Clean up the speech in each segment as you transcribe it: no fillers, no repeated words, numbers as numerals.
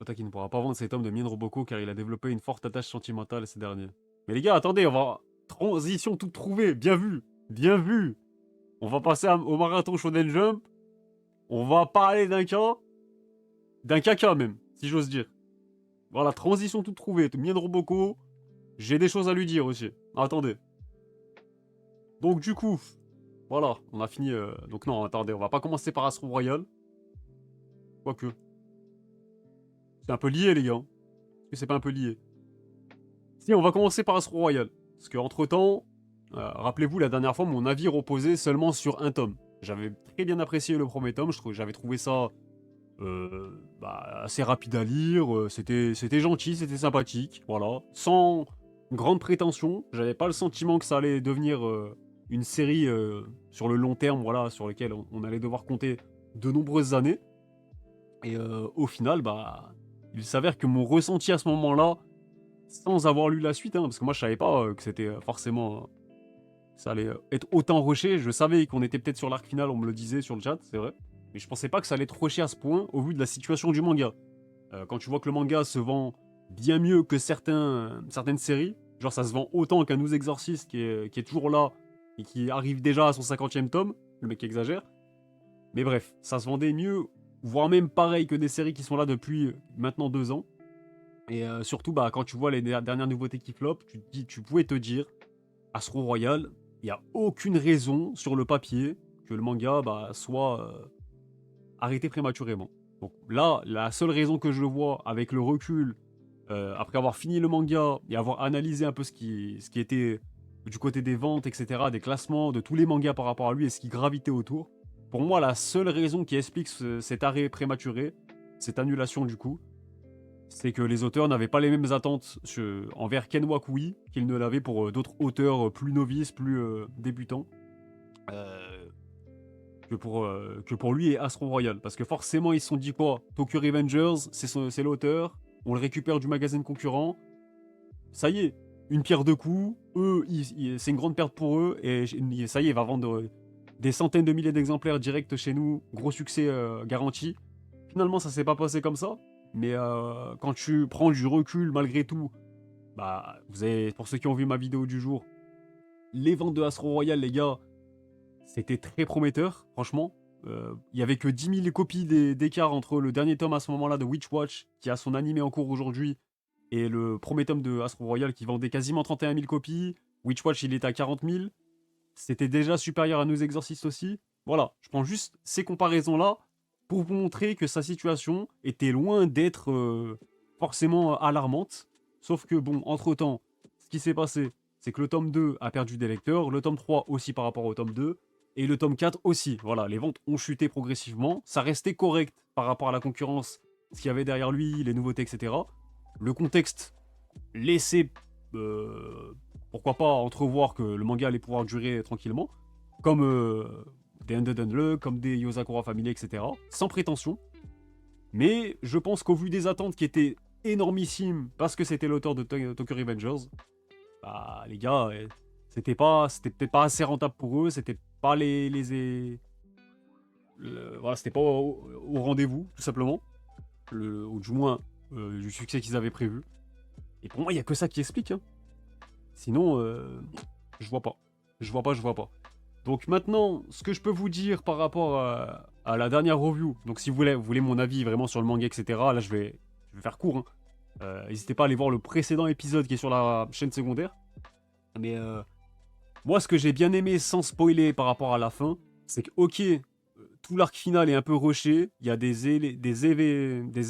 Kota qui ne pourra pas vendre cet homme de Mien Roboko car il a développé une forte attache sentimentale à ces derniers. Mais les gars, attendez, on va... Transition toute trouvée, bien vu, bien vu. On va passer au marathon Shonen Jump. On va parler d'un caca même, si j'ose dire. Voilà, transition toute trouvée, Mien Roboko. J'ai des choses à lui dire aussi. Attendez. Donc du coup, voilà, on a fini... Donc non, attendez, on va pas commencer par Astro Royal. Quoique. C'est un peu lié, les gars. Est-ce que c'est pas un peu lié? Si, on va commencer par Astro Royal. Parce que entre temps, rappelez-vous, la dernière fois, mon avis reposait seulement sur un tome. J'avais très bien apprécié le premier tome, j'avais trouvé ça assez rapide à lire, c'était gentil, c'était sympathique, voilà. Sans grande prétention, j'avais pas le sentiment que ça allait devenir une série sur le long terme, voilà, sur lequel on allait devoir compter de nombreuses années. Et au final, il s'avère que mon ressenti à ce moment-là, sans avoir lu la suite, hein, parce que moi je savais pas que c'était forcément ça allait être autant rushé. Je savais qu'on était peut-être sur l'arc final, on me le disait sur le chat, c'est vrai. Mais je pensais pas que ça allait être rushé à ce point au vu de la situation du manga. Quand tu vois que le manga se vend bien mieux que certaines séries, genre ça se vend autant qu'un Nous Exorcist qui est toujours là et qui arrive déjà à son 50e tome, le mec exagère. Mais bref, ça se vendait mieux, voire même pareil que des séries qui sont là depuis maintenant 2 ans. Et surtout, quand tu vois les dernières nouveautés qui flopent, tu pouvais te dire, Astro Royal, il n'y a aucune raison sur le papier que le manga soit arrêté prématurément. Donc là, la seule raison que je vois avec le recul, après avoir fini le manga et avoir analysé un peu ce qui était du côté des ventes, etc., des classements de tous les mangas par rapport à lui et ce qui gravitait autour, pour moi, la seule raison qui explique cet arrêt prématuré, cette annulation du coup, c'est que les auteurs n'avaient pas les mêmes attentes envers Ken Wakui qu'ils ne l'avaient pour d'autres auteurs plus novices, plus débutants, euh, que pour lui et Astro Royal. Parce que forcément, ils se sont dit quoi? Tokyo Revengers, c'est l'auteur, on le récupère du magazine concurrent, ça y est, une pierre deux coups, eux, c'est une grande perte pour eux, et ça y est, il va vendre des centaines de milliers d'exemplaires directs chez nous, gros succès garanti. Finalement, ça s'est pas passé comme ça, mais quand tu prends du recul malgré tout, vous avez, pour ceux qui ont vu ma vidéo du jour, les ventes de Astro Royal, les gars, c'était très prometteur, franchement. Il y avait que 10 000 copies d'écart entre le dernier tome à ce moment-là de Witch Watch, qui a son animé en cours aujourd'hui, et le premier tome de Astro Royal qui vendait quasiment 31 000 copies. Witch Watch, il était à 40 000. C'était déjà supérieur à Nos Exorcistes aussi. Voilà, je prends juste ces comparaisons-là pour vous montrer que sa situation était loin d'être forcément alarmante. Sauf que bon, entre-temps, ce qui s'est passé, c'est que le tome 2 a perdu des lecteurs, le tome 3 aussi par rapport au tome 2, et le tome 4 aussi. Voilà, les ventes ont chuté progressivement. Ça restait correct par rapport à la concurrence, ce qu'il y avait derrière lui, les nouveautés, etc. Le contexte laissait, pourquoi pas, entrevoir que le manga allait pouvoir durer tranquillement, comme des Undead Unluck, comme des Yosakura Family, etc. Sans prétention. Mais je pense qu'au vu des attentes qui étaient énormissimes, parce que c'était l'auteur de Tokyo Revengers, les gars, c'était peut-être pas assez rentable pour eux, c'était pas voilà, c'était pas au rendez-vous, tout simplement. Ou du moins, du succès qu'ils avaient prévu. Et pour moi, il y a que ça qui explique, hein. Sinon, je vois pas. Je vois pas. Donc maintenant, ce que je peux vous dire par rapport à la dernière review, donc si vous voulez mon avis vraiment sur le manga, etc., là je vais faire court, hein. N'hésitez pas à aller voir le précédent épisode qui est sur la chaîne secondaire. Mais moi, ce que j'ai bien aimé sans spoiler par rapport à la fin, c'est que, ok, tout l'arc final est un peu rushé, il y a des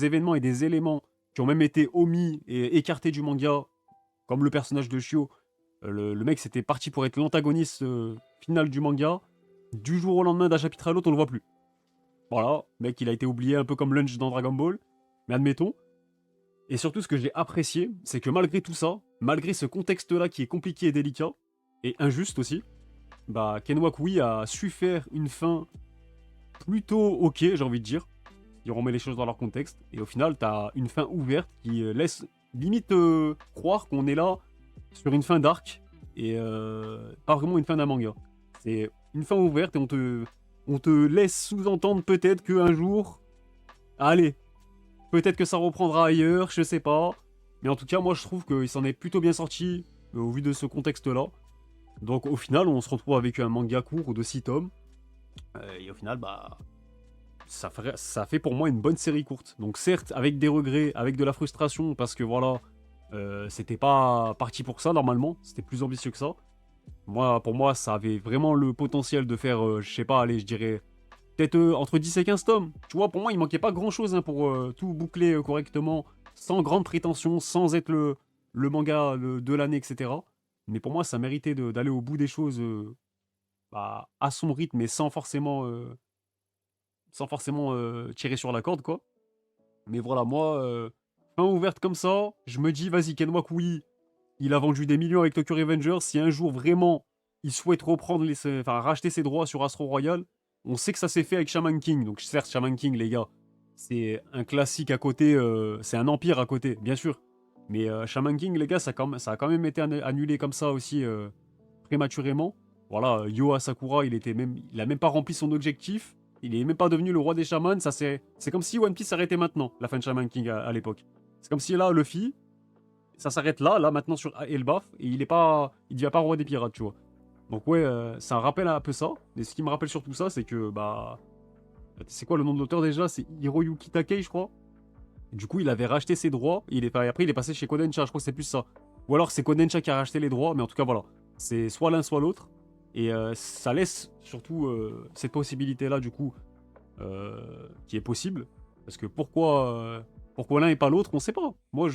événements et des éléments qui ont même été omis et écartés du manga, comme le personnage de Shio. Le mec, c'était parti pour être l'antagoniste final du manga. Du jour au lendemain, d'un chapitre à l'autre, on le voit plus. Voilà, le mec, il a été oublié un peu comme Lunch dans Dragon Ball. Mais admettons. Et surtout, ce que j'ai apprécié, c'est que malgré tout ça, malgré ce contexte-là qui est compliqué et délicat, et injuste aussi, Ken Wakui a su faire une fin plutôt ok, j'ai envie de dire. Il remet les choses dans leur contexte. Et au final, t'as une fin ouverte qui laisse limite croire qu'on est là sur une fin d'arc et pas vraiment une fin d'un manga. C'est une fin ouverte et on te laisse sous-entendre peut-être qu'un jour, allez, Peut-être que ça reprendra ailleurs, je sais pas. Mais en tout cas, moi, je trouve qu'il s'en est plutôt bien sorti au vu de ce contexte-là. Donc, au final, on se retrouve avec un manga court de 6 tomes. Et au final, bah, ça fait pour moi une bonne série courte. Donc, certes, avec des regrets, avec de la frustration, parce que voilà, c'était pas parti pour ça normalement. C'était plus ambitieux que ça. Moi, pour moi, ça avait vraiment le potentiel de faire, je sais pas, allez, je dirais peut-être entre 10 et 15 tomes. Tu vois, pour moi, il manquait pas grand-chose hein, pour tout boucler correctement, sans grande prétention, sans être le manga de l'année, etc. Mais pour moi, ça méritait d'aller au bout des choses bah, à son rythme et sans forcément tirer sur la corde, quoi. Mais voilà, moi, fin ouverte comme ça, je me dis, vas-y, Ken Wakui, il a vendu des millions avec Tokyo Revengers. Si un jour, vraiment, il souhaite reprendre enfin, racheter ses droits sur Astro Royal, on sait que ça s'est fait avec Shaman King. Donc, certes, Shaman King, les gars, c'est un classique à côté, c'est un empire à côté, bien sûr. Mais Shaman King, les gars, ça a quand même été annulé comme ça aussi, prématurément. Voilà, Yo Asakura, il a même pas rempli son objectif. Il est même pas devenu le roi des chamans. C'est comme si One Piece s'arrêtait maintenant, la fin de Shaman King à l'époque. C'est comme si là, Luffy, ça s'arrête là maintenant sur Elbaf, et il devient pas roi des pirates, tu vois. Donc ouais, ça rappelle un peu ça. Et ce qui me rappelle surtout ça, c'est que, bah... C'est quoi le nom de l'auteur déjà? C'est Hiroyuki Takei, je crois. Et du coup, il avait racheté ses droits, et après il est passé chez Kodansha, je crois que c'est plus ça. Ou alors c'est Kodansha qui a racheté les droits, mais en tout cas voilà. C'est soit l'un, soit l'autre. Et ça laisse surtout cette possibilité-là, du coup, qui est possible. Parce que pourquoi l'un et pas l'autre, on sait pas. Moi,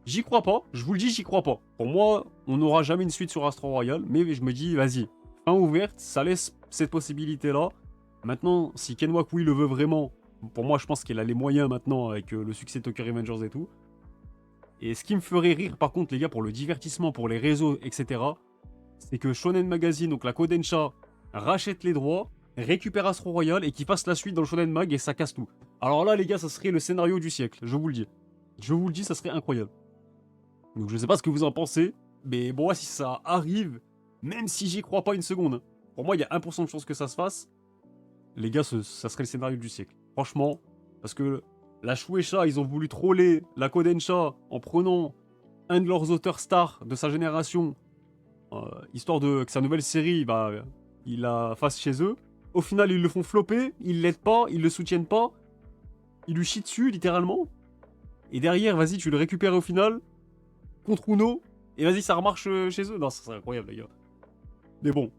j'y crois pas, je vous le dis, j'y crois pas. Pour moi, on n'aura jamais une suite sur Astro Royal, mais je me dis, vas-y, fin ouverte, ça laisse cette possibilité-là. Maintenant, si Ken Wakui le veut vraiment, pour moi, je pense qu'il a les moyens maintenant avec le succès de Tokyo Revengers et tout. Et ce qui me ferait rire, par contre, les gars, pour le divertissement, pour les réseaux, etc., c'est que Shonen Magazine, donc la Kodansha, rachète les droits, récupère Astro Royal et qu'il fasse la suite dans le Shonen Mag et ça casse tout. Alors là, les gars, ça serait le scénario du siècle, je vous le dis. Je vous le dis, ça serait incroyable. Donc je sais pas ce que vous en pensez, mais bon, moi, si ça arrive, même si j'y crois pas une seconde, hein, pour moi, il y a 1% de chance que ça se fasse, les gars, ça serait le scénario du siècle. Franchement, parce que la Shueisha, ils ont voulu troller la Kodansha en prenant un de leurs auteurs stars de sa génération, histoire que sa nouvelle série, bah, il la fasse chez eux. Au final, ils le font flopper, ils l'aident pas, ils le soutiennent pas, ils lui chient dessus, littéralement. Et derrière, vas-y, tu le récupères au final, contre Uno, et vas-y, ça remarche chez eux. Non, ça serait incroyable, les gars. Mais bon.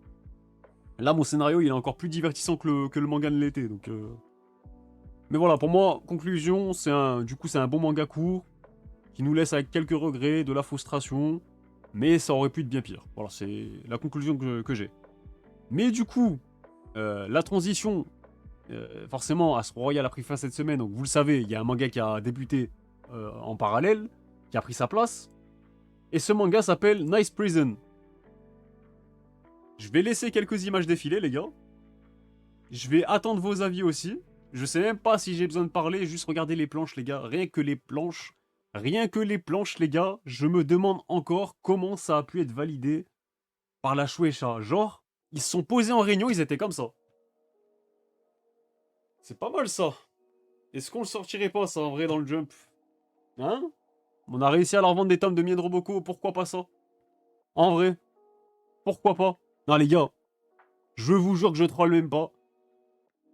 Là, mon scénario, il est encore plus divertissant que le manga ne l'était, donc... Mais voilà, pour moi, conclusion, du coup, c'est un bon manga court, qui nous laisse avec quelques regrets, de la frustration, mais ça aurait pu être bien pire. Voilà, c'est la conclusion que j'ai. Mais du coup, la transition, forcément, Astro Royal a pris fin cette semaine, donc vous le savez, il y a un manga qui a débuté en parallèle, qui a pris sa place, et ce manga s'appelle Nice Prison. Je vais laisser quelques images défiler, les gars. Je vais attendre vos avis aussi. Je sais même pas si j'ai besoin de parler, juste regardez les planches, les gars. Rien que les planches, les gars, je me demande encore comment ça a pu être validé par la Shueisha. Genre, ils se sont posés en réunion, ils étaient comme ça. C'est pas mal ça. Est-ce qu'on le sortirait pas ça en vrai dans le Jump? Hein? On a réussi à leur vendre des tomes de Mien Roboko, pourquoi pas ça? En vrai, pourquoi pas? Non les gars, je vous jure que je troll même pas.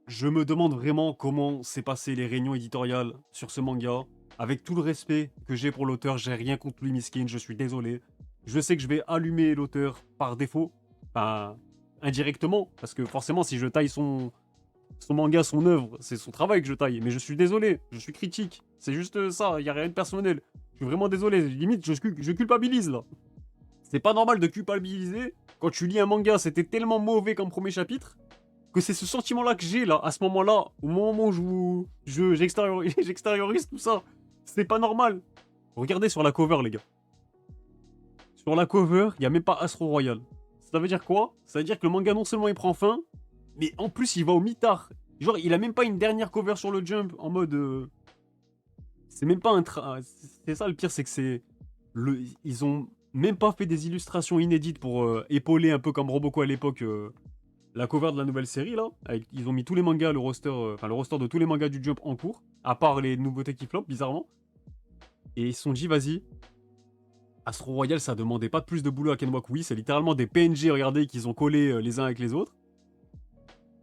Je me demande vraiment comment s'est passé les réunions éditoriales sur ce manga. Avec tout le respect que j'ai pour l'auteur, j'ai rien contre lui, Miskin, je suis désolé. Je sais que je vais allumer l'auteur par défaut. Enfin, indirectement. Parce que forcément, si je taille son manga, son œuvre, c'est son travail que je taille. Mais je suis désolé, je suis critique. C'est juste ça, il n'y a rien de personnel. Je suis vraiment désolé, limite, je culpabilise là. C'est pas normal de culpabiliser. Quand tu lis un manga, c'était tellement mauvais comme premier chapitre que c'est ce sentiment-là que j'ai là, à ce moment-là, au moment où j'extériorise tout ça. C'est pas normal. Regardez sur la cover, les gars. Sur la cover, il n'y a même pas Astro Royal. Ça veut dire quoi? Ça veut dire que le manga, non seulement il prend fin, mais en plus, il va au mitard. Genre, il a même pas une dernière cover sur le Jump en mode... C'est même pas un... C'est ça le pire, c'est que c'est... Ils ont même pas fait des illustrations inédites pour épauler un peu comme Roboko à l'époque la cover de la nouvelle série, là. Ils ont mis tous les mangas, le roster de tous les mangas du Jump en cours, à part les nouveautés qui flopent, bizarrement. Et ils se sont dit, vas-y, Astro Royal, ça demandait pas plus de boulot à Ken Wakui, c'est littéralement des PNG, regardez, qu'ils ont collés les uns avec les autres.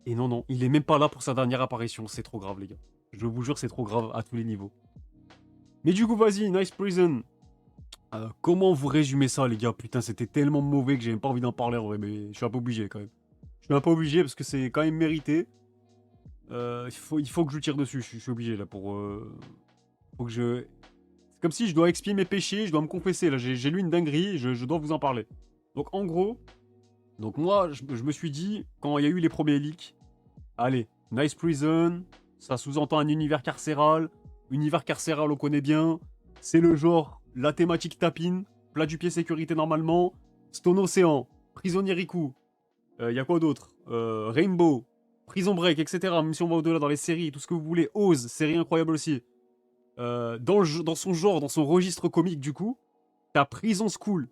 Et non, non, il est même pas là pour sa dernière apparition, c'est trop grave, les gars. Je vous jure, c'est trop grave à tous les niveaux. Mais du coup, vas-y, Nice Prison. Comment vous résumez ça, les gars? Putain, c'était tellement mauvais que j'ai même pas envie d'en parler, en vrai, mais je suis un peu obligé, quand même. Je suis un peu obligé, parce que c'est quand même mérité. Il faut que je tire dessus, je suis obligé, là, pour... faut que je... C'est comme si je dois expier mes péchés, je dois me confesser, là, j'ai lu une dinguerie, je dois vous en parler. Donc, en gros... Donc moi, je me suis dit, quand il y a eu les premiers leaks, allez, Nice Prison, ça sous-entend un univers carcéral. Univers carcéral, on connaît bien. C'est le genre, la thématique tapine, plat du pied sécurité normalement, Stone Ocean, Prisonnier Riku, y a quoi d'autre Rainbow, Prison Break, etc. Même si on va au-delà dans les séries, tout ce que vous voulez. Oz, série incroyable aussi. Dans son genre, dans son registre comique du coup, t'as Prison School.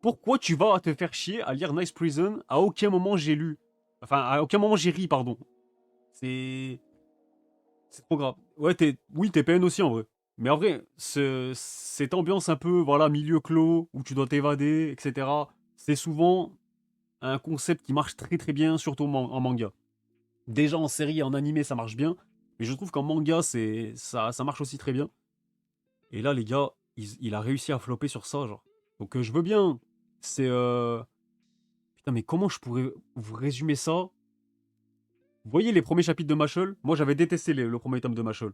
Pourquoi tu vas te faire chier à lire Nice Prison? À aucun moment j'ai lu. Enfin, à aucun moment j'ai ri, pardon. C'est... C'est trop grave. Ouais, oui, t'es PN aussi en vrai. Mais en vrai, cette ambiance un peu, voilà, milieu clos, où tu dois t'évader, etc., c'est souvent un concept qui marche très très bien, surtout en manga. Déjà en série et en animé, ça marche bien. Mais je trouve qu'en manga, ça marche aussi très bien. Et là, les gars, il a réussi à flopper sur ça, genre. Donc je veux bien. C'est... Putain, mais comment je pourrais vous résumer ça? Vous voyez les premiers chapitres de Mashle? Moi, j'avais détesté le premier tome de Mashle.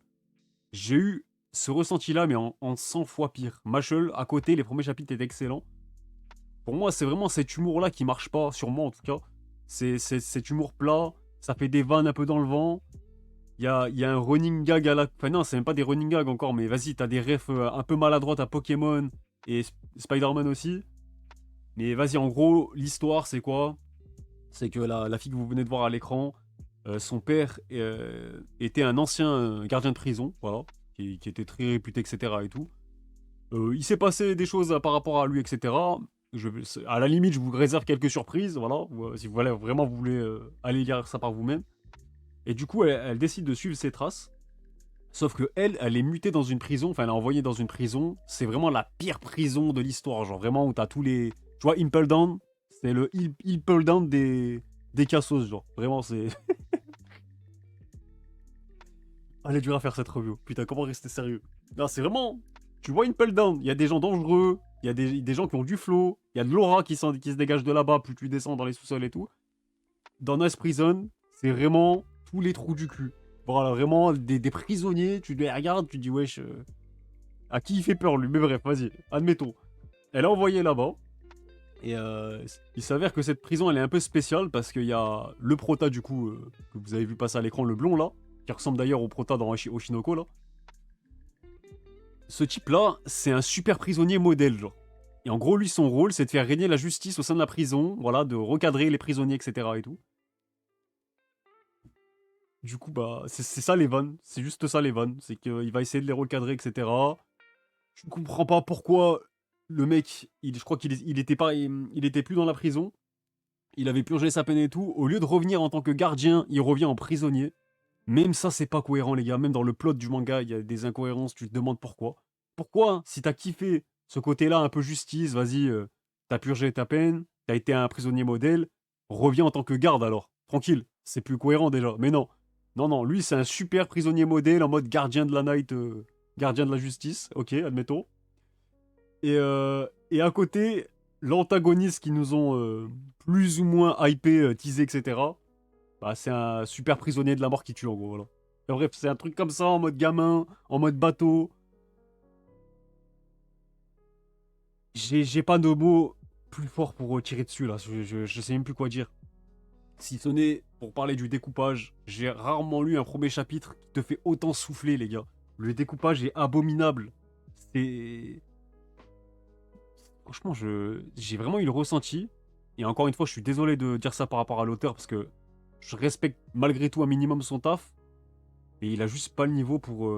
J'ai eu ce ressenti-là, mais en 100 fois pire. Mashle, à côté, les premiers chapitres étaient excellents. Pour moi, c'est vraiment cet humour-là qui marche pas, sur moi en tout cas. C'est cet humour plat, ça fait des vannes un peu dans le vent. Il y a un running gag à la... Enfin non, c'est même pas des running gags encore, mais vas-y, t'as des refs un peu maladroites à Pokémon et Spider-Man aussi. Mais vas-y, en gros, l'histoire, c'est quoi? C'est que la fille que vous venez de voir à l'écran, son père était un ancien gardien de prison, voilà, qui était très réputé, etc. et tout. Il s'est passé des choses par rapport à lui, etc. À la limite, je vous réserve quelques surprises, voilà, si vous voulez, vraiment vous voulez aller lire ça par vous-même. Et du coup, elle décide de suivre ses traces. Sauf que elle est mutée dans une prison, enfin elle est envoyée dans une prison. C'est vraiment la pire prison de l'histoire, genre vraiment où t'as tous les... Tu vois, Impel Down, c'est le Impel Down des cassos, genre. Vraiment, c'est... Elle est dure à faire cette review. Putain, comment rester sérieux? Non, c'est vraiment... Tu vois Impel Down, il y a des gens dangereux, il y a des gens qui ont du flow, il y a de l'aura qui se dégage de là-bas, plus tu descends dans les sous-sols et tout. Dans Nice Prison, c'est vraiment tous les trous du cul. Voilà, vraiment des prisonniers, tu les regardes, tu dis wesh, à qui il fait peur lui? Mais bref, vas-y, admettons. Elle est envoyée là-bas. Et il s'avère que cette prison, elle est un peu spéciale parce qu'il y a le prota du coup, que vous avez vu passer à l'écran, le blond là, qui ressemble d'ailleurs au prota dans Oshinoko là. Ce type-là, c'est un super prisonnier modèle, genre. Et en gros, lui, son rôle, c'est de faire régner la justice au sein de la prison, voilà, de recadrer les prisonniers, etc. et tout. Du coup, bah, c'est ça les vannes. C'est juste ça les vannes. C'est qu'il va essayer de les recadrer, etc. Je ne comprends pas pourquoi le mec, je crois qu'il était pas, il était plus dans la prison. Il avait purgé sa peine et tout. Au lieu de revenir en tant que gardien, il revient en prisonnier. Même ça, c'est pas cohérent, les gars. Même dans le plot du manga, il y a des incohérences. Tu te demandes pourquoi. Pourquoi, si t'as kiffé ce côté-là, un peu justice, vas-y, t'as purgé ta peine, t'as été un prisonnier modèle, reviens en tant que garde alors. Tranquille, c'est plus cohérent déjà. Mais non. Non, non, lui, c'est un super prisonnier modèle en mode gardien de la night, gardien de la justice. Ok, admettons. Et à côté, l'antagoniste qui nous ont plus ou moins hypé, teasé, etc. Bah, c'est un super prisonnier de la mort qui tue en gros. Voilà. Et bref, c'est un truc comme ça en mode gamin, en mode bateau. J'ai pas de mots plus forts pour tirer dessus là. Je sais même plus quoi dire. Si ce n'est pour parler du découpage, j'ai rarement lu un premier chapitre qui te fait autant souffler, les gars. Le découpage est abominable. C'est. Franchement, j'ai vraiment eu le ressenti. Et encore une fois, je suis désolé de dire ça par rapport à l'auteur parce que je respecte malgré tout un minimum son taf. Et il a juste pas le niveau pour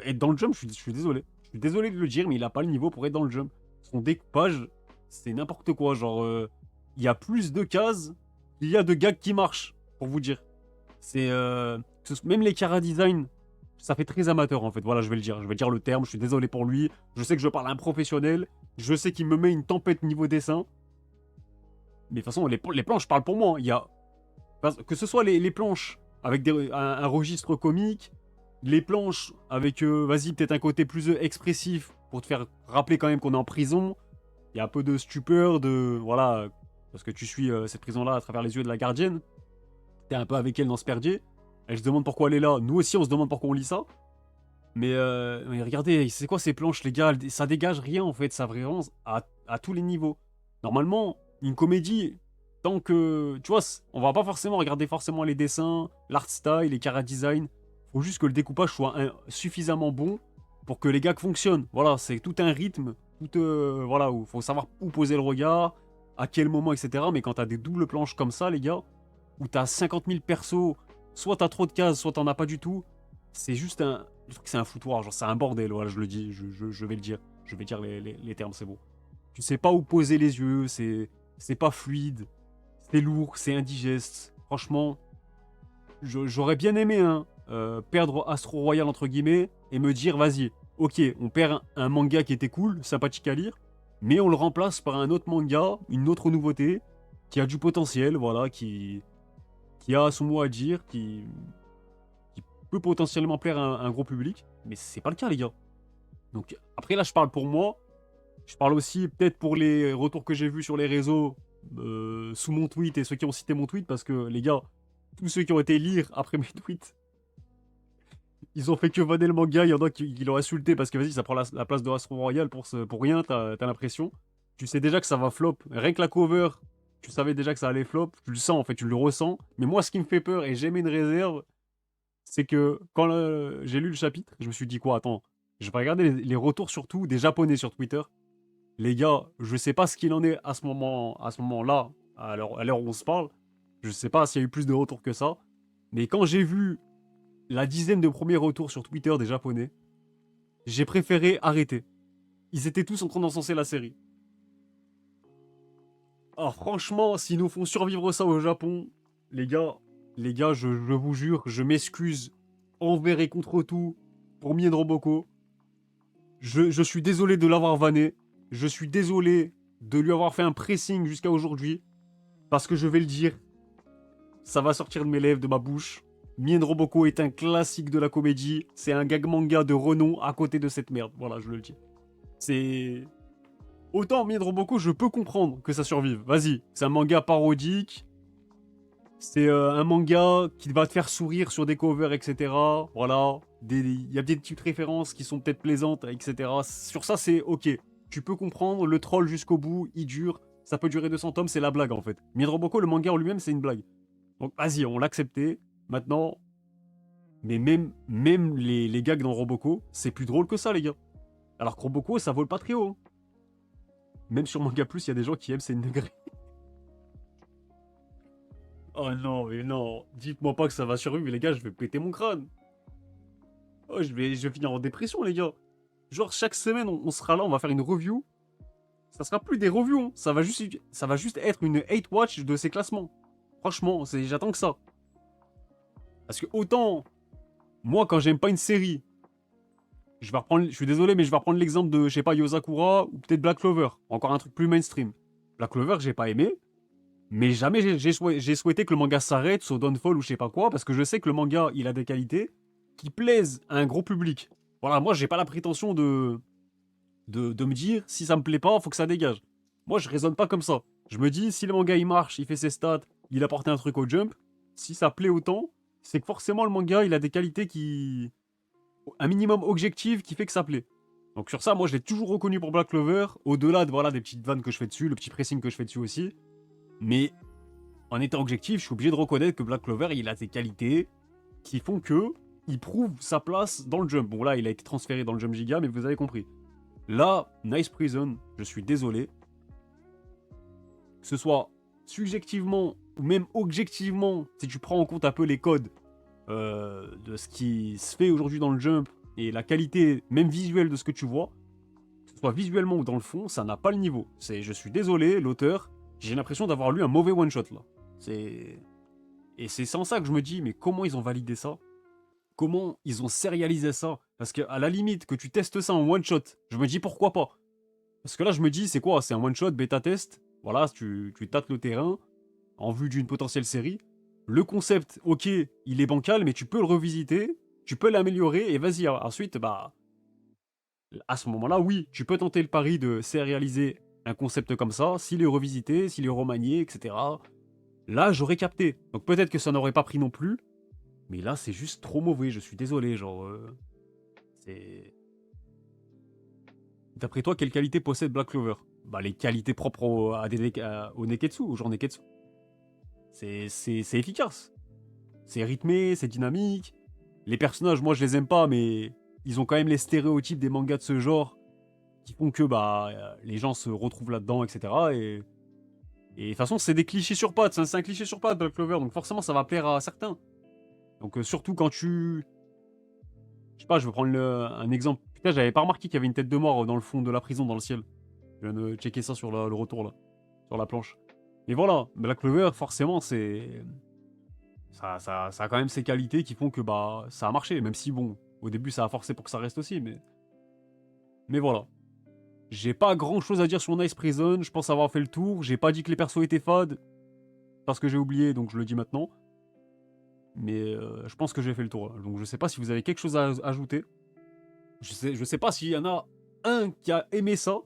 être dans le jump. Je suis désolé. Je suis désolé de le dire, mais il a pas le niveau pour être dans le jump. Son découpage, c'est n'importe quoi. Genre, il y a plus de cases qu'il y a de gags qui marchent, pour vous dire. C'est même les Kara Design, ça fait très amateur en fait. Voilà, je vais le dire. Je vais dire le terme. Je suis désolé pour lui. Je sais que je parle à un professionnel. Je sais qu'il me met une tempête niveau dessin. Mais de toute façon, les planches parlent pour moi. Il y a que ce soit les planches avec un registre comique, les planches avec, vas-y, peut-être un côté plus expressif pour te faire rappeler quand même qu'on est en prison. Il y a un peu de stupeur, voilà, parce que tu suis cette prison-là à travers les yeux de la gardienne. T'es un peu avec elle dans ce perdier. Elle se demande pourquoi elle est là. Nous aussi, on se demande pourquoi on lit ça. Mais regardez, c'est quoi ces planches, les gars? Ça dégage rien, en fait. Ça vraiment à tous les niveaux. Normalement, une comédie, tant que... Tu vois, on va pas forcément regarder forcément les dessins, l'art style, les chara design. Faut juste que le découpage soit suffisamment bon pour que les gags fonctionnent. Voilà, c'est tout un rythme. Voilà, où faut savoir où poser le regard, à quel moment, etc. Mais quand t'as des doubles planches comme ça, les gars, où t'as 50 000 persos, soit t'as trop de cases, soit t'en as pas du tout, c'est juste un... Je trouve que c'est un foutoir, genre c'est un bordel, voilà, je le dis, je vais le dire. Je vais dire les termes, c'est bon. Tu sais pas où poser les yeux, c'est pas fluide, c'est lourd, c'est indigeste. Franchement, j'aurais bien aimé hein, perdre Astro Royal entre guillemets et me dire vas-y, ok, on perd un manga qui était cool, sympathique à lire, mais on le remplace par un autre manga, une autre nouveauté, qui a du potentiel, voilà, qui a son mot à dire, qui peut potentiellement plaire à un gros public, mais c'est pas le cas les gars. Donc après là je parle pour moi, je parle aussi peut-être pour les retours que j'ai vus sur les réseaux, sous mon tweet et ceux qui ont cité mon tweet, parce que les gars, tous ceux qui ont été lire après mes tweets, ils ont fait que vanner le manga, il y en a qui l'ont insulté parce que vas-y, ça prend la place de Astro Royal pour rien, t'as l'impression. Tu sais déjà que ça va flop. Rien que la cover, tu savais déjà que ça allait flop. Tu le sens en fait, tu le ressens. Mais moi, ce qui me fait peur, et j'ai mis une réserve, c'est que quand j'ai lu le chapitre, je me suis dit quoi, attends, je vais regarder les retours surtout des Japonais sur Twitter. Les gars, je sais pas ce qu'il en est à ce moment-là, à l'heure où on se parle. Je sais pas s'il y a eu plus de retours que ça. Mais quand j'ai vu la dizaine de premiers retours sur Twitter des Japonais, j'ai préféré arrêter. Ils étaient tous en train d'encenser la série. Ah, franchement, s'ils nous font survivre ça au Japon, les gars, je vous jure, je m'excuse envers et contre tout pour Mien Roboko. Je suis désolé de l'avoir vanné. Je suis désolé de lui avoir fait un pressing jusqu'à aujourd'hui. Parce que je vais le dire, ça va sortir de mes lèvres, de ma bouche. Mien Roboko est un classique de la comédie. C'est un gag manga de renom à côté de cette merde. Voilà, je le dis. C'est... Autant Mien Roboko, je peux comprendre que ça survive. Vas-y, c'est un manga parodique. C'est un manga qui va te faire sourire sur des covers, etc. Voilà. Il y a des petites références qui sont peut-être plaisantes, etc. Sur ça, c'est ok. Tu peux comprendre, le troll jusqu'au bout, il dure. Ça peut durer 200 tomes, c'est la blague en fait. Mien Roboko, le manga en lui-même, c'est une blague. Donc vas-y, on l'a accepté. Maintenant, mais même les gags dans Roboko, c'est plus drôle que ça, les gars. Alors que Roboko, ça vole pas très haut. Même sur Manga Plus, il y a des gens qui aiment ces degrés. Oh non, mais non. Dites-moi pas que ça va survivre, les gars, je vais péter mon crâne. Oh, je vais finir en dépression, les gars. Genre, chaque semaine, on sera là, on va faire une review. Ça sera plus des reviews, hein. Ça va juste être une hate watch de ces classements. Franchement, j'attends que ça. Parce que autant, moi, quand j'aime pas une série, je suis désolé, mais je vais reprendre l'exemple de, je sais pas, Yozakura ou peut-être Black Clover. Encore un truc plus mainstream. Black Clover, j'ai pas aimé. Mais jamais j'ai souhaité que le manga s'arrête, soit Downfall ou je sais pas quoi, parce que je sais que le manga, il a des qualités qui plaisent à un gros public. Voilà, moi, j'ai pas la prétention de me dire, si ça me plaît pas, faut que ça dégage. Moi, je raisonne pas comme ça. Je me dis, si le manga, il marche, il fait ses stats, il apporte un truc au Jump, si ça plaît autant, c'est que forcément, le manga, il a des qualités qui... un minimum objectif qui fait que ça plaît. Donc sur ça, moi, je l'ai toujours reconnu pour Black Clover, au-delà de, voilà, des petites vannes que je fais dessus, le petit pressing que je fais dessus aussi. Mais en étant objectif, je suis obligé de reconnaître que Black Clover, il a des qualités qui font que il prouve sa place dans le Jump. Bon là, il a été transféré dans le Jump Giga, mais vous avez compris. Là, Nice Prison, je suis désolé. Que ce soit subjectivement ou même objectivement, si tu prends en compte un peu les codes de ce qui se fait aujourd'hui dans le Jump et la qualité même visuelle de ce que tu vois, que ce soit visuellement ou dans le fond, ça n'a pas le niveau. Je suis désolé, l'auteur, J'ai l'impression d'avoir lu un mauvais one-shot, là. C'est... Et c'est sans ça que je me dis, mais comment ils ont validé ça? Comment ils ont sérialisé ça? Parce qu'à la limite, que tu testes ça en one-shot, je me dis pourquoi pas? Parce que là, je me dis, c'est quoi? C'est un one-shot, bêta-test. Voilà, tu tâtes le terrain en vue d'une potentielle série. Le concept, ok, il est bancal, mais tu peux le revisiter, tu peux l'améliorer, et vas-y, ensuite, bah... À ce moment-là, oui, tu peux tenter le pari de sérialiser un concept comme ça, s'il est revisité, s'il est remanié, etc. Là, j'aurais capté. Donc peut-être que ça n'aurait pas pris non plus, mais là, c'est juste trop mauvais, je suis désolé, genre... c'est... D'après toi, quelle qualité possède Black Clover? Bah, les qualités propres au Neketsu, au genre Neketsu. C'est efficace. C'est rythmé, c'est dynamique. Les personnages, moi, je les aime pas, mais ils ont quand même les stéréotypes des mangas de ce genre qui font que bah les gens se retrouvent là-dedans, etc. Et de toute façon, c'est des clichés sur pattes. C'est un cliché sur pattes, Black Clover, donc forcément, ça va plaire à certains. Donc surtout quand tu... Je sais pas, je vais prendre un exemple. Putain, j'avais pas remarqué qu'il y avait une tête de mort dans le fond de la prison, dans le ciel. Je viens de checker ça sur le retour, là. Sur la planche. Mais voilà, Black Clover, forcément, c'est... Ça a quand même ses qualités qui font que bah ça a marché. Même si, bon, au début, ça a forcé pour que ça reste aussi, mais... Mais voilà. J'ai pas grand chose à dire sur Nice Prison, je pense avoir fait le tour. J'ai pas dit que les persos étaient fades, parce que j'ai oublié, donc je le dis maintenant. Mais je pense que j'ai fait le tour. Donc je sais pas si vous avez quelque chose à ajouter. Je sais pas s'il y en a un qui a aimé ça,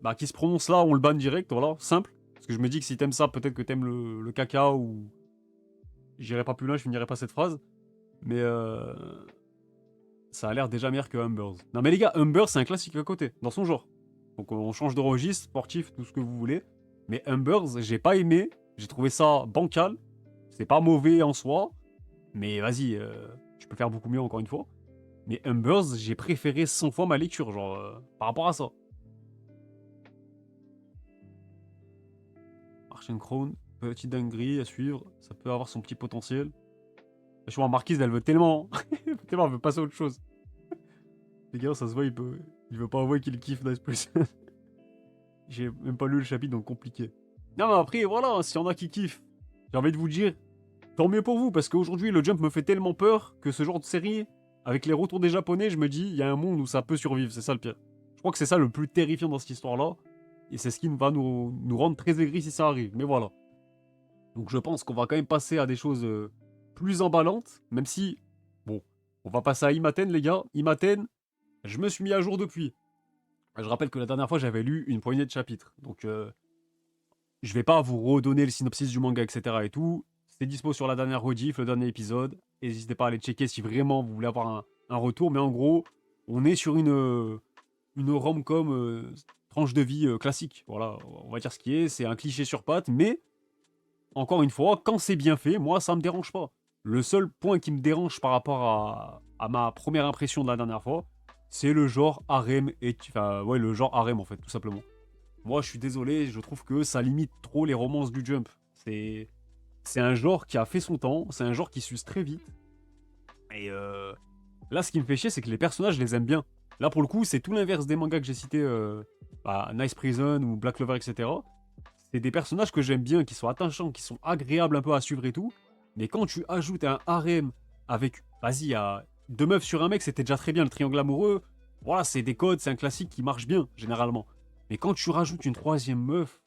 bah qui se prononce là, on le banne direct, voilà, simple. Parce que je me dis que si t'aimes ça, peut-être que t'aimes le caca ou... J'irai pas plus loin, je finirai pas cette phrase. Mais ça a l'air déjà meilleur que Humbers. Non mais les gars, Humbers c'est un classique à côté, dans son genre. Donc on change de registre, sportif, tout ce que vous voulez. Mais Humbers, j'ai pas aimé. J'ai trouvé ça bancal. C'est pas mauvais en soi. Mais vas-y, je peux faire beaucoup mieux encore une fois. Mais Humbers, j'ai préféré 100 fois ma lecture, genre, par rapport à ça. Archen Crown, petite dinguerie à suivre. Ça peut avoir son petit potentiel. Je vois, Marquise, elle veut tellement. Tellement, elle veut passer à autre chose. Les gars, ça se voit, il veut pas avouer qu'il kiffe Nice Prison. J'ai même pas lu le chapitre, donc compliqué. Non, mais après, voilà, s'il y en a qui kiffent, j'ai envie de vous dire, tant mieux pour vous, parce qu'aujourd'hui, le Jump me fait tellement peur que ce genre de série, avec les retours des Japonais, je me dis, il y a un monde où ça peut survivre, c'est ça le pire. Je crois que c'est ça le plus terrifiant dans cette histoire-là, et c'est ce qui va nous rendre très aigris si ça arrive, mais voilà. Donc je pense qu'on va quand même passer à des choses plus emballantes, même si, bon, on va passer à Imaten, les gars. Imaten, je me suis mis à jour depuis. Je rappelle que la dernière fois, j'avais lu une poignée de chapitres, donc je vais pas vous redonner le synopsis du manga, etc. et tout. C'est dispo sur la dernière rediff, le dernier épisode. N'hésitez pas à aller checker si vraiment vous voulez avoir un retour. Mais en gros, on est sur une rom-com tranche de vie classique. Voilà, on va dire ce qui est. C'est un cliché sur pattes, mais encore une fois, quand c'est bien fait, moi, ça me dérange pas. Le seul point qui me dérange par rapport à ma première impression de la dernière fois, c'est le genre harem et... Enfin, ouais, le genre harem, en fait, tout simplement. Moi, je suis désolé, je trouve que ça limite trop les romances du Jump. C'est un genre qui a fait son temps, c'est un genre qui s'use très vite. Et là, ce qui me fait chier, c'est que les personnages, je les aime bien. Là, pour le coup, c'est tout l'inverse des mangas que j'ai cités, Nice Prison ou Black Clover, etc. C'est des personnages que j'aime bien, qui sont attachants, qui sont agréables un peu à suivre et tout. Mais quand tu ajoutes un harem avec, vas-y, deux meufs sur un mec, c'était déjà très bien, le triangle amoureux. Voilà, c'est des codes, c'est un classique qui marche bien, généralement. Mais quand tu rajoutes une troisième meuf,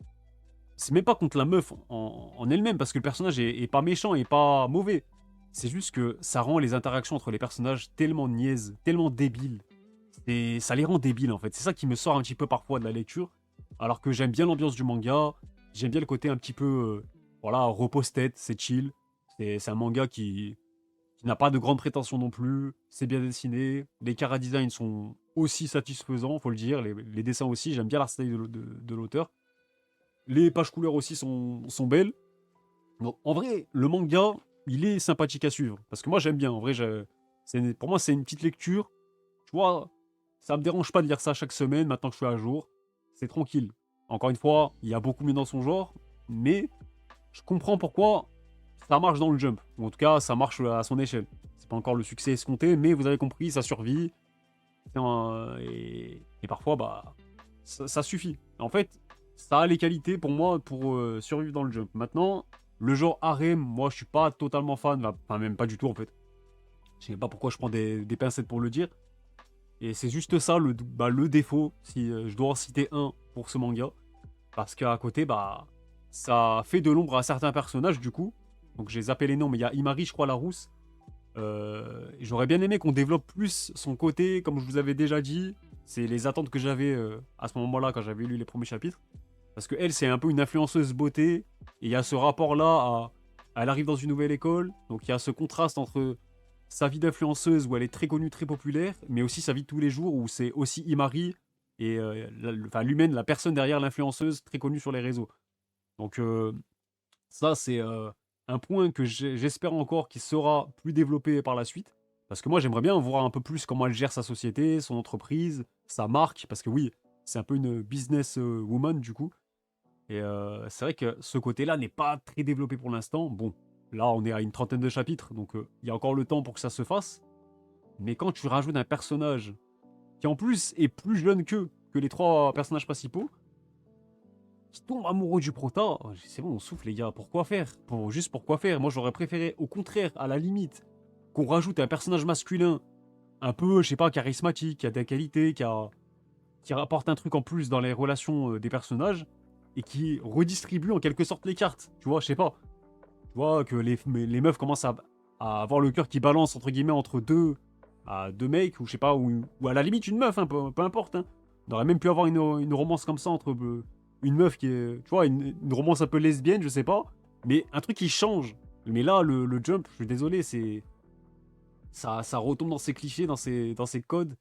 c'est même pas contre la meuf en elle-même, parce que le personnage est pas méchant et pas mauvais. C'est juste que ça rend les interactions entre les personnages tellement niaises, tellement débiles. Et ça les rend débiles en fait. C'est ça qui me sort un petit peu parfois de la lecture. Alors que j'aime bien l'ambiance du manga, j'aime bien le côté un petit peu, voilà, repose-tête, c'est chill. C'est un manga qui n'a pas de grandes prétentions non plus. C'est bien dessiné. Les chara-design sont aussi satisfaisants, faut le dire. Les dessins aussi, j'aime bien l'art style de l'auteur. Les pages couleurs aussi sont belles. Donc, en vrai, le manga, il est sympathique à suivre. Parce que moi, j'aime bien. En vrai, pour moi, c'est une petite lecture. Tu vois, ça me dérange pas de lire ça chaque semaine, maintenant que je suis à jour. C'est tranquille. Encore une fois, il y a beaucoup mieux dans son genre. Mais je comprends pourquoi ça marche dans le Jump. Ou en tout cas, ça marche à son échelle. C'est pas encore le succès escompté, mais vous avez compris, ça survit. Et parfois, bah, ça suffit. En fait, ça a les qualités pour moi pour survivre dans le jump. Maintenant, le genre harem, moi je suis pas totalement fan, enfin même pas du tout en fait. Je sais pas pourquoi je prends des pincettes pour le dire. Et c'est juste ça le défaut, si je dois en citer un pour ce manga. Parce qu'à côté, bah, ça fait de l'ombre à certains personnages du coup. Donc j'ai zappé les noms, mais il y a Imari, je crois, la rousse. J'aurais bien aimé qu'on développe plus son côté, comme je vous avais déjà dit. C'est les attentes que j'avais à ce moment-là quand j'avais lu les premiers chapitres. Parce que elle, c'est un peu une influenceuse beauté. Et il y a ce rapport-là elle arrive dans une nouvelle école. Donc il y a ce contraste entre sa vie d'influenceuse où elle est très connue, très populaire, mais aussi sa vie de tous les jours où c'est aussi Imari et enfin, l'humaine, la personne derrière l'influenceuse très connue sur les réseaux. Donc ça, c'est un point que j'espère encore qu'il sera plus développé par la suite. Parce que moi, j'aimerais bien voir un peu plus comment elle gère sa société, son entreprise, sa marque. Parce que oui, c'est un peu une business woman du coup. Et c'est vrai que ce côté-là n'est pas très développé pour l'instant. Bon, là, on est à une trentaine de chapitres, donc il y a encore le temps pour que ça se fasse. Mais quand tu rajoutes un personnage qui en plus est plus jeune que les trois personnages principaux, qui tombe amoureux du prota, c'est bon, on souffle les gars, pourquoi faire juste pourquoi faire. Moi j'aurais préféré au contraire, à la limite, qu'on rajoute un personnage masculin un peu, je sais pas, charismatique, qui a des qualités, qui rapporte un truc en plus dans les relations des personnages, et qui redistribue en quelque sorte les cartes, tu vois, je sais pas. Tu vois, que les meufs commencent à avoir le cœur qui balance, entre guillemets, entre deux mecs, ou je sais pas, ou à la limite une meuf, hein, peu importe. Hein. On aurait même pu avoir une romance comme ça entre une meuf qui est, tu vois, une romance un peu lesbienne, je sais pas, mais un truc qui change. Mais là, le jump, je suis désolé, ça retombe dans ses clichés, dans ses codes,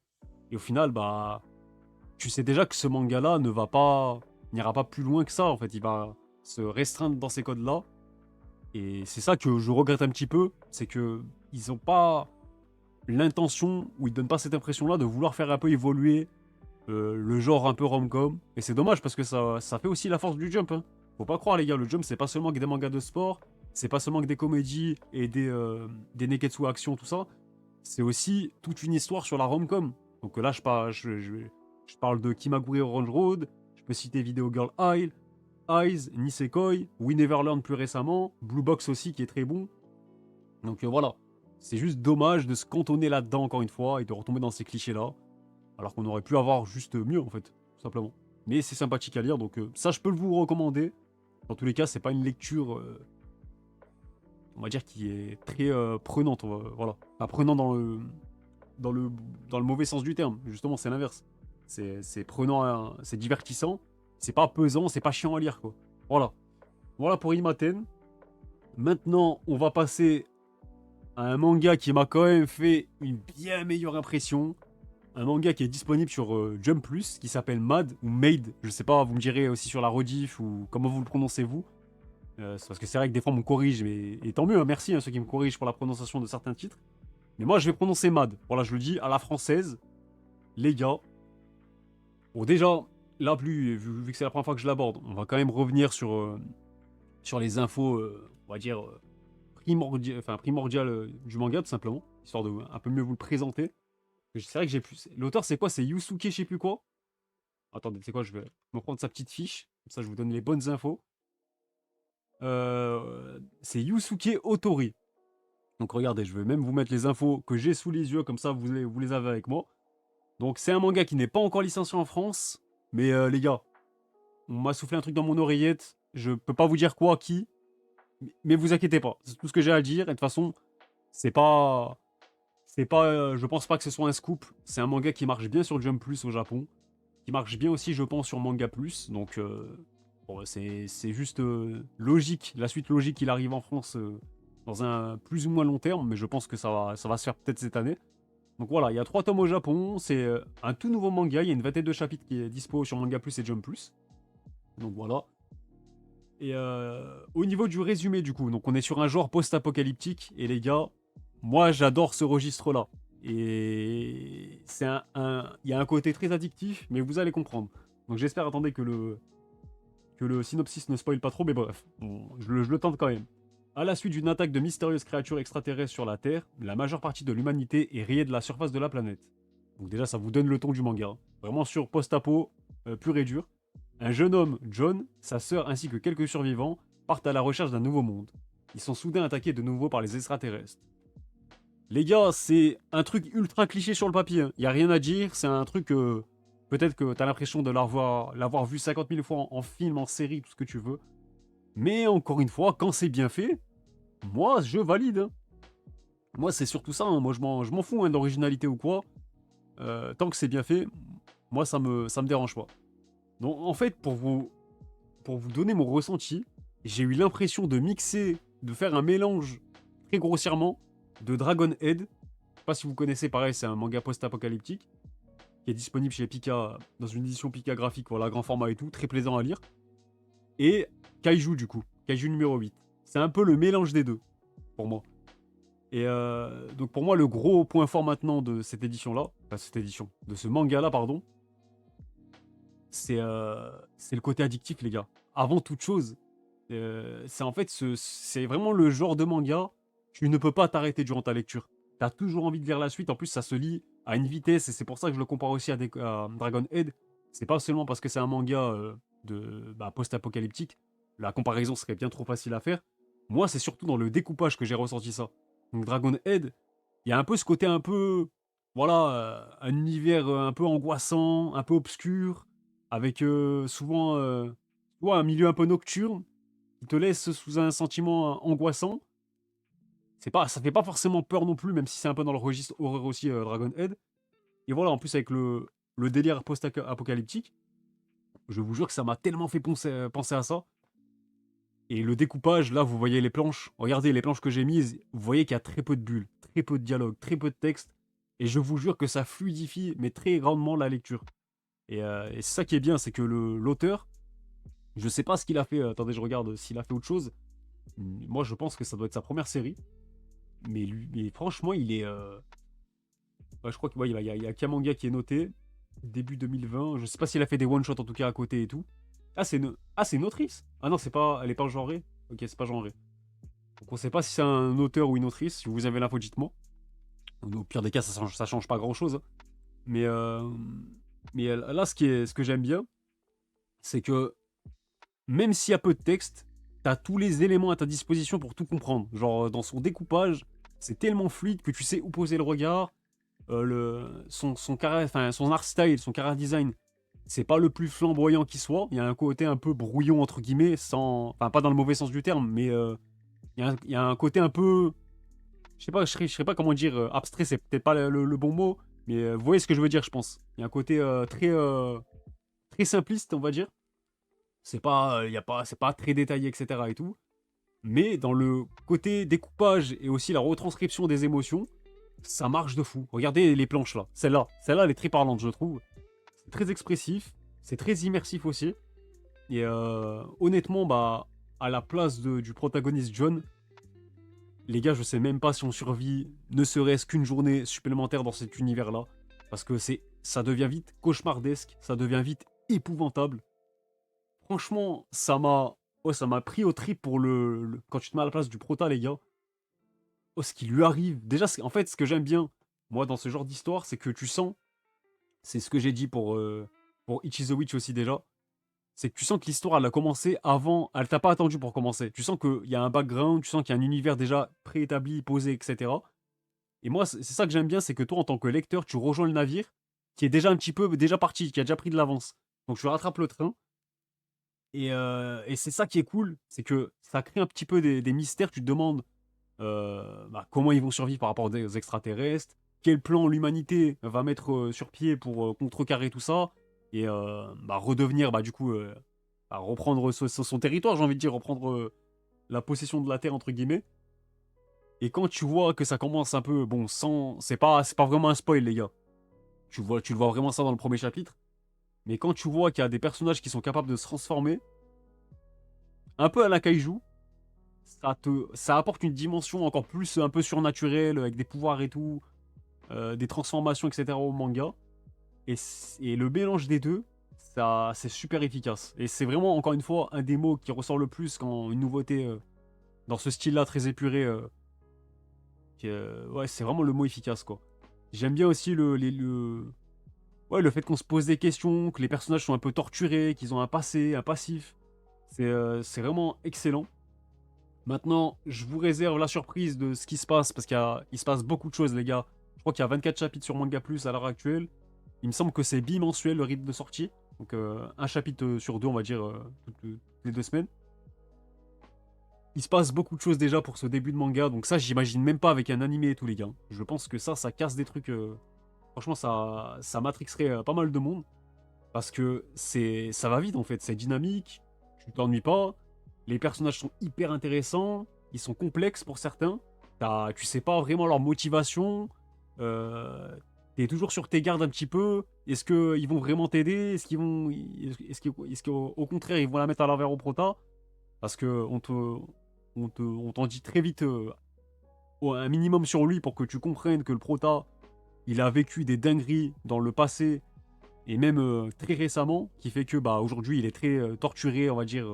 et au final, bah, tu sais déjà que ce manga-là n'ira pas plus loin que ça, en fait, il va se restreindre dans ces codes-là. Et c'est ça que je regrette un petit peu, c'est que ils ont pas l'intention, ou ils donnent pas cette impression-là de vouloir faire un peu évoluer le genre un peu rom-com. Et c'est dommage parce que ça fait aussi la force du Jump. Hein. Faut pas croire les gars, le Jump c'est pas seulement que des mangas de sport, c'est pas seulement que des comédies et des neketsu action, tout ça. C'est aussi toute une histoire sur la rom-com. Donc là je parle de Kimagure Orange Road, je peux citer Video Girl Eyes, Nisekoi, We Never Learn plus récemment, Blue Box aussi qui est très bon. Donc voilà, c'est juste dommage de se cantonner là-dedans encore une fois et de retomber dans ces clichés-là, alors qu'on aurait pu avoir juste mieux en fait, tout simplement. Mais c'est sympathique à lire, donc ça je peux vous recommander. Dans tous les cas, c'est pas une lecture, on va dire, qui est très prenante, voilà. Pas prenant dans le, dans le mauvais sens du terme, justement c'est l'inverse. C'est prenant, c'est divertissant, c'est pas pesant, c'est pas chiant à lire quoi. Voilà. Voilà pour Imaten. Maintenant, on va passer à un manga qui m'a quand même fait une bien meilleure impression. Un manga qui est disponible sur Jump Plus, qui s'appelle Mad ou Made. Je sais pas, vous me direz aussi sur la rediff ou comment vous le prononcez vous. C'est parce que c'est vrai que des fois on me corrige, mais et tant mieux, hein, merci à ceux qui me corrigent pour la prononciation de certains titres. Mais moi je vais prononcer Mad. Voilà, je le dis à la française. Les gars. Bon, déjà, là, vu que c'est la première fois que je l'aborde, on va quand même revenir sur les infos, on va dire, primordiales du manga, tout simplement, histoire de un peu mieux vous le présenter. C'est vrai que j'ai plus. L'auteur, c'est quoi? C'est Yusuke, je sais plus quoi. Attendez, c'est quoi? Je vais me prendre sa petite fiche. Comme ça, je vous donne les bonnes infos. C'est Yusuke Otori. Donc, regardez, je vais même vous mettre les infos que j'ai sous les yeux. Comme ça, vous les avez avec moi. Donc, c'est un manga qui n'est pas encore licencié en France. Mais les gars, on m'a soufflé un truc dans mon oreillette. Je peux pas vous dire quoi, qui. Mais vous inquiétez pas. C'est tout ce que j'ai à dire. Et de toute façon, c'est pas. Je pense pas que ce soit un scoop. C'est un manga qui marche bien sur Jump Plus au Japon, qui marche bien aussi, je pense, sur Manga Plus. Donc, bon, c'est juste logique. La suite logique, il arrive en France dans un plus ou moins long terme, mais je pense que ça va se faire peut-être cette année. Donc voilà, il y a 3 tomes au Japon. C'est un tout nouveau manga. Il y a une vingtaine de chapitres qui est dispo sur Manga Plus et Jump Plus. Donc voilà. Et au niveau du résumé, du coup, donc on est sur un genre post-apocalyptique. Et les gars, moi, j'adore ce registre-là. Et il y a un côté très addictif, mais vous allez comprendre. Donc j'espère, attendez, que le synopsis ne spoil pas trop, mais bref, je le tente quand même. À la suite d'une attaque de mystérieuses créatures extraterrestres sur la Terre, la majeure partie de l'humanité est rayée de la surface de la planète. Donc déjà, ça vous donne le ton du manga. Hein. Vraiment sur post-apo, pur et dur. Un jeune homme, John, sa sœur ainsi que quelques survivants partent à la recherche d'un nouveau monde. Ils sont soudain attaqués de nouveau par les extraterrestres. Les gars, c'est un truc ultra cliché sur le papier. Il y a rien à dire. C'est un truc. Peut-être que t'as l'impression de l'avoir vu 50 000 fois en film, en série, tout ce que tu veux. Mais encore une fois, quand c'est bien fait, moi, je valide, hein. Moi, c'est surtout ça, hein. Moi, je m'en fous, hein, de l'originalité ou quoi. Tant que c'est bien fait, moi, ça me dérange pas. Donc, en fait, pour vous donner mon ressenti, j'ai eu l'impression de mixer, de faire un mélange très grossièrement de Dragon Head. Je sais pas si vous connaissez, pareil, c'est un manga post-apocalyptique qui est disponible chez Pika dans une édition Pika graphique, voilà, grand format et tout, très plaisant à lire. Et Kaiju, du coup, Kaiju numéro 8. C'est un peu le mélange des deux, pour moi. Et donc pour moi, le gros point fort maintenant de cette édition-là, enfin cette édition, de ce manga-là, pardon, c'est le côté addictif, les gars. Avant toute chose, c'est en fait, c'est vraiment le genre de manga, tu ne peux pas t'arrêter durant ta lecture. T'as toujours envie de lire la suite, en plus ça se lit à une vitesse, et c'est pour ça que je le compare aussi à Dragon Head. C'est pas seulement parce que c'est un manga post-apocalyptique, la comparaison serait bien trop facile à faire. Moi, c'est surtout dans le découpage que j'ai ressenti ça. Donc Dragon Head, il y a un peu ce côté un peu, voilà, un univers un peu angoissant, un peu obscur, avec souvent tu vois, un milieu un peu nocturne, qui te laisse sous un sentiment angoissant. Ça fait pas forcément peur non plus, même si c'est un peu dans le registre horreur aussi, Dragon Head. Et voilà, en plus avec le délire post-apocalyptique, je vous jure que ça m'a tellement fait penser à ça. Et le découpage, là, vous voyez les planches. Regardez les planches que j'ai mises. Vous voyez qu'il y a très peu de bulles, très peu de dialogue, très peu de texte. Et je vous jure que ça fluidifie, mais très grandement, la lecture. Et c'est ça qui est bien, c'est que l'auteur, je sais pas ce qu'il a fait. Attendez, je regarde s'il a fait autre chose. Moi, je pense que ça doit être sa première série. Mais franchement, il est. Ouais, je crois qu'il y a Kamanga qui est noté. Début 2020. Je sais pas s'il a fait des one-shots en tout cas à côté et tout. C'est une autrice. Ah non, elle est pas genrée. Ok, c'est pas genré. Donc on sait pas si c'est un auteur ou une autrice. Si vous avez l'info, dites-moi. Au pire des cas, ça change pas grand-chose, hein. Mais, euh, mais là, ce que j'aime bien, c'est que même s'il y a peu de texte, t'as tous les éléments à ta disposition pour tout comprendre. Genre, dans son découpage, c'est tellement fluide que tu sais où poser le regard. Son art style, son cara design, c'est pas le plus flamboyant qui soit. Il y a un côté un peu brouillon, entre guillemets, enfin, pas dans le mauvais sens du terme, mais il y a un côté un peu. Je sais pas comment dire, abstrait, c'est peut-être pas le bon mot, mais vous voyez ce que je veux dire, je pense. Il y a un côté très simpliste, on va dire. C'est pas très détaillé, etc. et tout. Mais dans le côté découpage et aussi la retranscription des émotions, ça marche de fou. Regardez les planches là. Celle-là, elle est très parlante, je trouve. C'est très expressif, c'est très immersif aussi. Et honnêtement, bah, à la place du protagoniste John, les gars, je sais même pas si on survit ne serait-ce qu'une journée supplémentaire dans cet univers-là. Parce que ça devient vite cauchemardesque, ça devient vite épouvantable. Franchement, ça m'a pris au trip pour quand tu te mets à la place du prota, les gars. Oh, ce qui lui arrive. Déjà, en fait, ce que j'aime bien, moi, dans ce genre d'histoire, c'est que tu sens, c'est ce que j'ai dit pour Ichi the Witch aussi déjà, c'est que tu sens que l'histoire, elle a commencé avant, elle t'a pas attendu pour commencer. Tu sens qu'il y a un background, tu sens qu'il y a un univers déjà préétabli, posé, etc. Et moi, c'est ça que j'aime bien, c'est que toi, en tant que lecteur, tu rejoins le navire qui est déjà un petit peu déjà parti, qui a déjà pris de l'avance. Donc tu rattrapes le train. Et c'est ça qui est cool, c'est que ça crée un petit peu des mystères. Tu te demandes comment ils vont survivre par rapport aux extraterrestres, quel plan l'humanité va mettre sur pied pour contrecarrer tout ça, et redevenir, du coup, reprendre son territoire, j'ai envie de dire, reprendre la possession de la Terre, entre guillemets. Et quand tu vois que ça commence un peu, bon, c'est pas vraiment un spoil, les gars. Tu le vois vraiment ça dans le premier chapitre. Mais quand tu vois qu'il y a des personnages qui sont capables de se transformer, un peu à la kaiju, ça apporte une dimension encore plus un peu surnaturelle, avec des pouvoirs et tout, des transformations, etc. au manga. Et le mélange des deux, ça, c'est super efficace. Et c'est vraiment, encore une fois, un des mots qui ressort le plus quand une nouveauté dans ce style-là, très épuré, ouais, c'est vraiment le mot efficace, quoi. J'aime bien aussi Ouais, le fait qu'on se pose des questions, que les personnages sont un peu torturés, qu'ils ont un passé, un passif, c'est vraiment excellent. Maintenant, je vous réserve la surprise de ce qui se passe, parce qu'il se passe beaucoup de choses, les gars. Je crois qu'il y a 24 chapitres sur Manga Plus à l'heure actuelle. Il me semble que c'est bimensuel le rythme de sortie. Donc un chapitre sur deux, on va dire, toutes les 2 semaines. Il se passe beaucoup de choses déjà pour ce début de manga, donc ça, j'imagine même pas avec un animé et tout, les gars. Je pense que ça casse des trucs. Franchement, ça matrixerait pas mal de monde. Parce que ça va vite en fait, c'est dynamique, tu t'ennuies pas, les personnages sont hyper intéressants, ils sont complexes pour certains, tu sais pas vraiment leur motivation, euh, t'es toujours sur tes gardes un petit peu, est-ce qu'ils vont vraiment t'aider, est-ce qu'au au contraire ils vont la mettre à l'envers au prota, parce que on t'en dit très vite un minimum sur lui pour que tu comprennes que le prota, il a vécu des dingueries dans le passé et même très récemment, qui fait que bah aujourd'hui il est très torturé, on va dire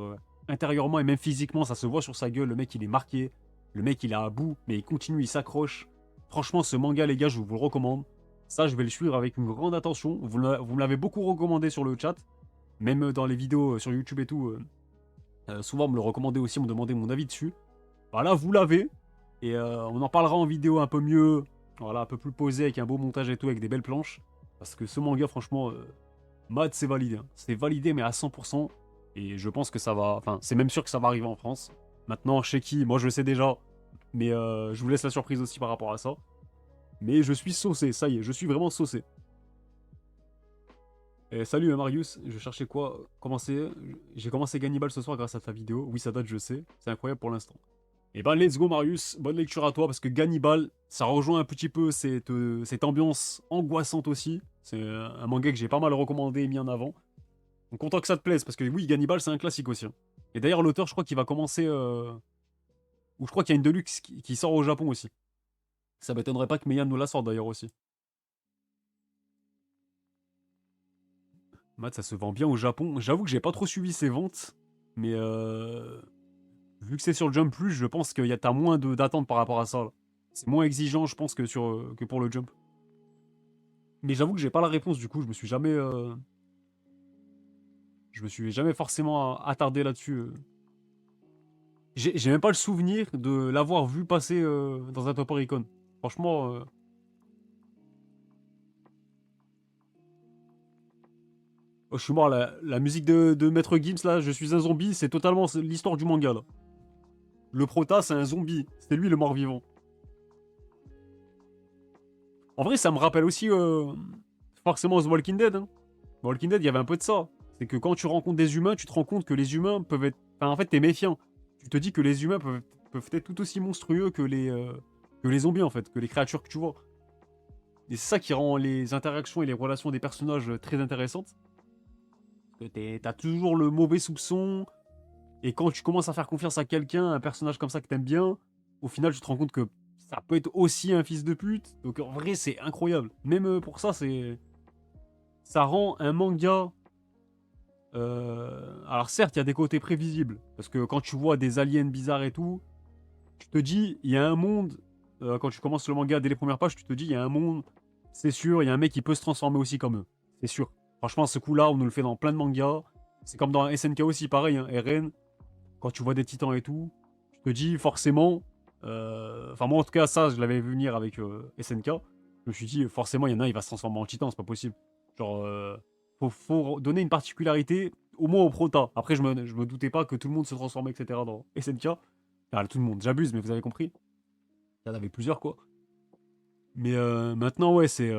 intérieurement et même physiquement, ça se voit sur sa gueule. Le mec il est marqué, le mec il est à bout, mais il continue, il s'accroche. Franchement, ce manga, les gars, je vous le recommande. Ça, je vais le suivre avec une grande attention. Vous me l'avez beaucoup recommandé sur le chat, même dans les vidéos sur YouTube et tout. Souvent, on me le recommandait aussi, on me demandait mon avis dessus. Voilà, vous l'avez. Et on en parlera en vidéo un peu mieux, voilà, un peu plus posé, avec un beau montage et tout, avec des belles planches. Parce que ce manga, franchement, Mad, c'est validé, hein. C'est validé, mais à 100%. Et je pense que ça va. Enfin, c'est même sûr que ça va arriver en France. Maintenant, chez qui, moi je le sais déjà. Mais je vous laisse la surprise aussi par rapport à ça. Mais je suis saucé, ça y est, je suis vraiment saucé. Et salut Marius, je cherchais quoi commencer. J'ai commencé Gannibal ce soir grâce à ta vidéo. Oui, ça date, je sais. C'est incroyable pour l'instant. Et ben, let's go Marius, bonne lecture à toi parce que Gannibal, ça rejoint un petit peu cette ambiance angoissante aussi. C'est un manga que j'ai pas mal recommandé et mis en avant. Donc content que ça te plaise, parce que oui, Gannibal, c'est un classique aussi, hein. Et d'ailleurs, l'auteur, je crois qu'il va commencer... Ou je crois qu'il y a une Deluxe qui sort au Japon aussi. Ça m'étonnerait pas que Meian nous la sorte d'ailleurs aussi. Matt, ça se vend bien au Japon. J'avoue que j'ai pas trop suivi ses ventes. Mais vu que c'est sur le Jump Plus, je pense t'as moins d'attente par rapport à ça, là. C'est moins exigeant, je pense, que pour le Jump. Mais j'avoue que j'ai pas la réponse, du coup, je me suis jamais forcément attardé là-dessus. J'ai même pas le souvenir de l'avoir vu passer dans un Top Oricon. Franchement, oh, je suis mort. La musique de Maître Gims, là, je suis un zombie, c'est totalement l'histoire du manga, là. Le prota, c'est un zombie. C'est lui le mort-vivant. En vrai, ça me rappelle aussi forcément The Walking Dead, hein. The Walking Dead, il y avait un peu de ça. C'est que quand tu rencontres des humains, tu te rends compte que les humains peuvent être... Enfin, en fait, t'es méfiant. Tu te dis que les humains peuvent être tout aussi monstrueux que les zombies, en fait, que les créatures que tu vois. Et c'est ça qui rend les interactions et les relations des personnages très intéressantes. Parce que t'as toujours le mauvais soupçon, et quand tu commences à faire confiance à quelqu'un, un personnage comme ça que t'aimes bien, au final tu te rends compte que ça peut être aussi un fils de pute. Donc en vrai c'est incroyable. Même pour ça, ça rend un manga... Alors certes, il y a des côtés prévisibles, parce que quand tu vois des aliens bizarres et tout, tu te dis, il y a un monde, quand tu commences le manga dès les premières pages, tu te dis, il y a un monde, c'est sûr, il y a un mec qui peut se transformer aussi comme eux. C'est sûr. Franchement, ce coup-là, on nous le fait dans plein de mangas. C'est comme dans SNK aussi, pareil, hein, RN. Quand tu vois des titans et tout, tu te dis forcément... Enfin, moi, en tout cas, ça, je l'avais vu venir avec SNK. Je me suis dit, forcément, il y en a un, il va se transformer en titan, c'est pas possible. Genre, faut donner une particularité, au moins au prota. Après, je me doutais pas que tout le monde se transformait, etc. dans SNK. Enfin, tout le monde, j'abuse, mais vous avez compris. Il y en avait plusieurs, quoi. Mais maintenant, ouais, c'est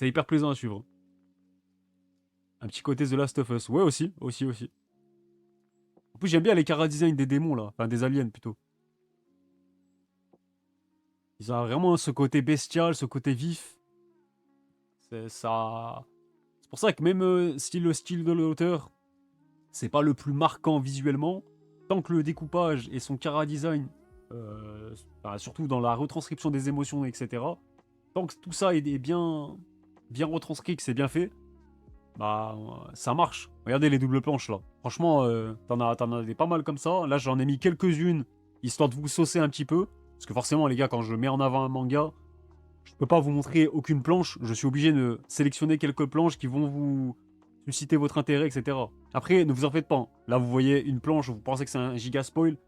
hyper plaisant à suivre. Un petit côté The Last of Us. Ouais, aussi, aussi, aussi. En plus, j'aime bien les chara-design des démons, là. Enfin, des aliens, plutôt. Ils ont vraiment ce côté bestial, ce côté vif. C'est ça... C'est pour ça que même le style de l'auteur, c'est pas le plus marquant visuellement. Tant que le découpage et son chara-design, enfin, surtout dans la retranscription des émotions, etc., tant que tout ça est bien retranscrit, que c'est bien fait, bah ça marche. Regardez les doubles planches là. Franchement, t'en as des pas mal comme ça. Là, j'en ai mis quelques-unes, histoire de vous saucer un petit peu. Parce que forcément, les gars, quand je mets en avant un manga, je peux pas vous montrer aucune planche. Je suis obligé de sélectionner quelques planches qui vont vous susciter votre intérêt, etc. Après, ne vous en faites pas, hein. Là, vous voyez une planche, vous pensez que c'est un giga spoil.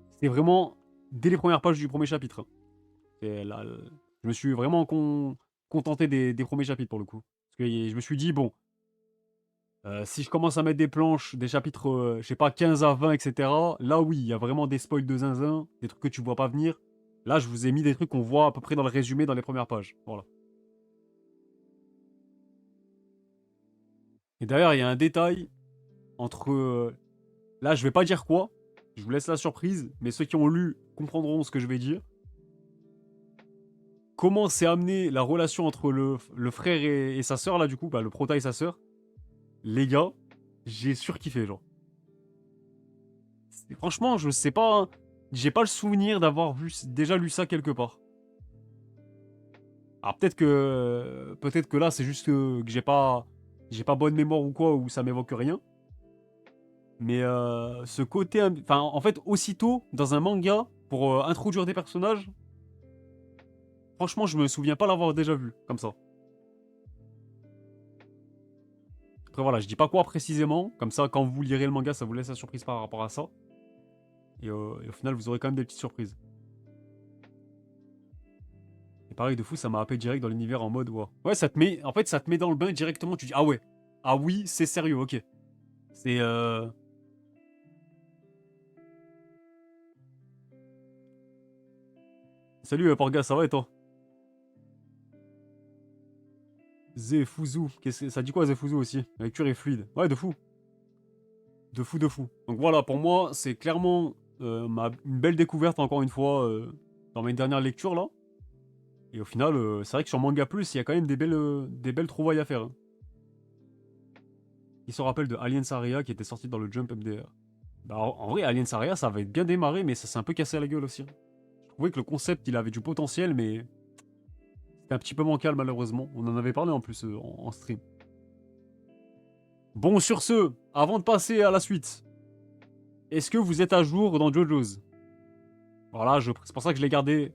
C'est vraiment dès les premières pages du premier chapitre, hein. Là, je me suis vraiment contenté des premiers chapitres pour le coup. Parce que je me suis dit, bon, si je commence à mettre des planches, des chapitres, je sais pas, 15 à 20, etc., là oui, il y a vraiment des spoils de zinzin, des trucs que tu vois pas venir. Là, je vous ai mis des trucs qu'on voit à peu près dans le résumé dans les premières pages. Voilà. Et d'ailleurs, il y a un détail entre. Là, je vais pas dire quoi. Je vous laisse la surprise, mais ceux qui ont lu comprendront ce que je vais dire. Comment s'est amenée la relation entre le frère et sa sœur, là, du coup, bah, le prota et sa sœur. Les gars, j'ai surkiffé, genre. Franchement, je sais pas, hein. J'ai pas le souvenir d'avoir déjà lu ça quelque part. Alors peut-être que là, c'est juste que j'ai pas bonne mémoire ou quoi, ou ça m'évoque rien. Mais ce côté, enfin, en fait, aussitôt dans un manga pour introduire des personnages, franchement, je me souviens pas l'avoir déjà vu comme ça. Après voilà, je dis pas quoi précisément, comme ça, quand vous lirez le manga, ça vous laisse la surprise par rapport à ça. Et au final, vous aurez quand même des petites surprises. Et pareil, de fou, ça m'a happé direct dans l'univers en mode, ouais, ça te met, en fait, ça te met dans le bain directement. Tu dis, ah ouais, ah oui, c'est sérieux, ok. C'est, salut, Porga, ça va et toi? Zefuzu, ça dit quoi Zefuzu aussi? La lecture est fluide. Ouais, de fou. De fou, de fou. Donc voilà, pour moi, c'est clairement une belle découverte, encore une fois, dans mes dernières lectures, là. Et au final, c'est vrai que sur Manga Plus, il y a quand même des belles trouvailles à faire, hein. Il se rappelle de Alien Saria qui était sorti dans le Jump MDR. Bah, en vrai, Alien Saria, ça avait bien démarré, mais ça s'est un peu cassé la gueule aussi, hein. Je trouvais que le concept, il avait du potentiel, mais c'était un petit peu bancal, malheureusement. On en avait parlé en plus en stream. Bon, sur ce, avant de passer à la suite, est-ce que vous êtes à jour dans JoJo's? Voilà, c'est pour ça que je l'ai gardé.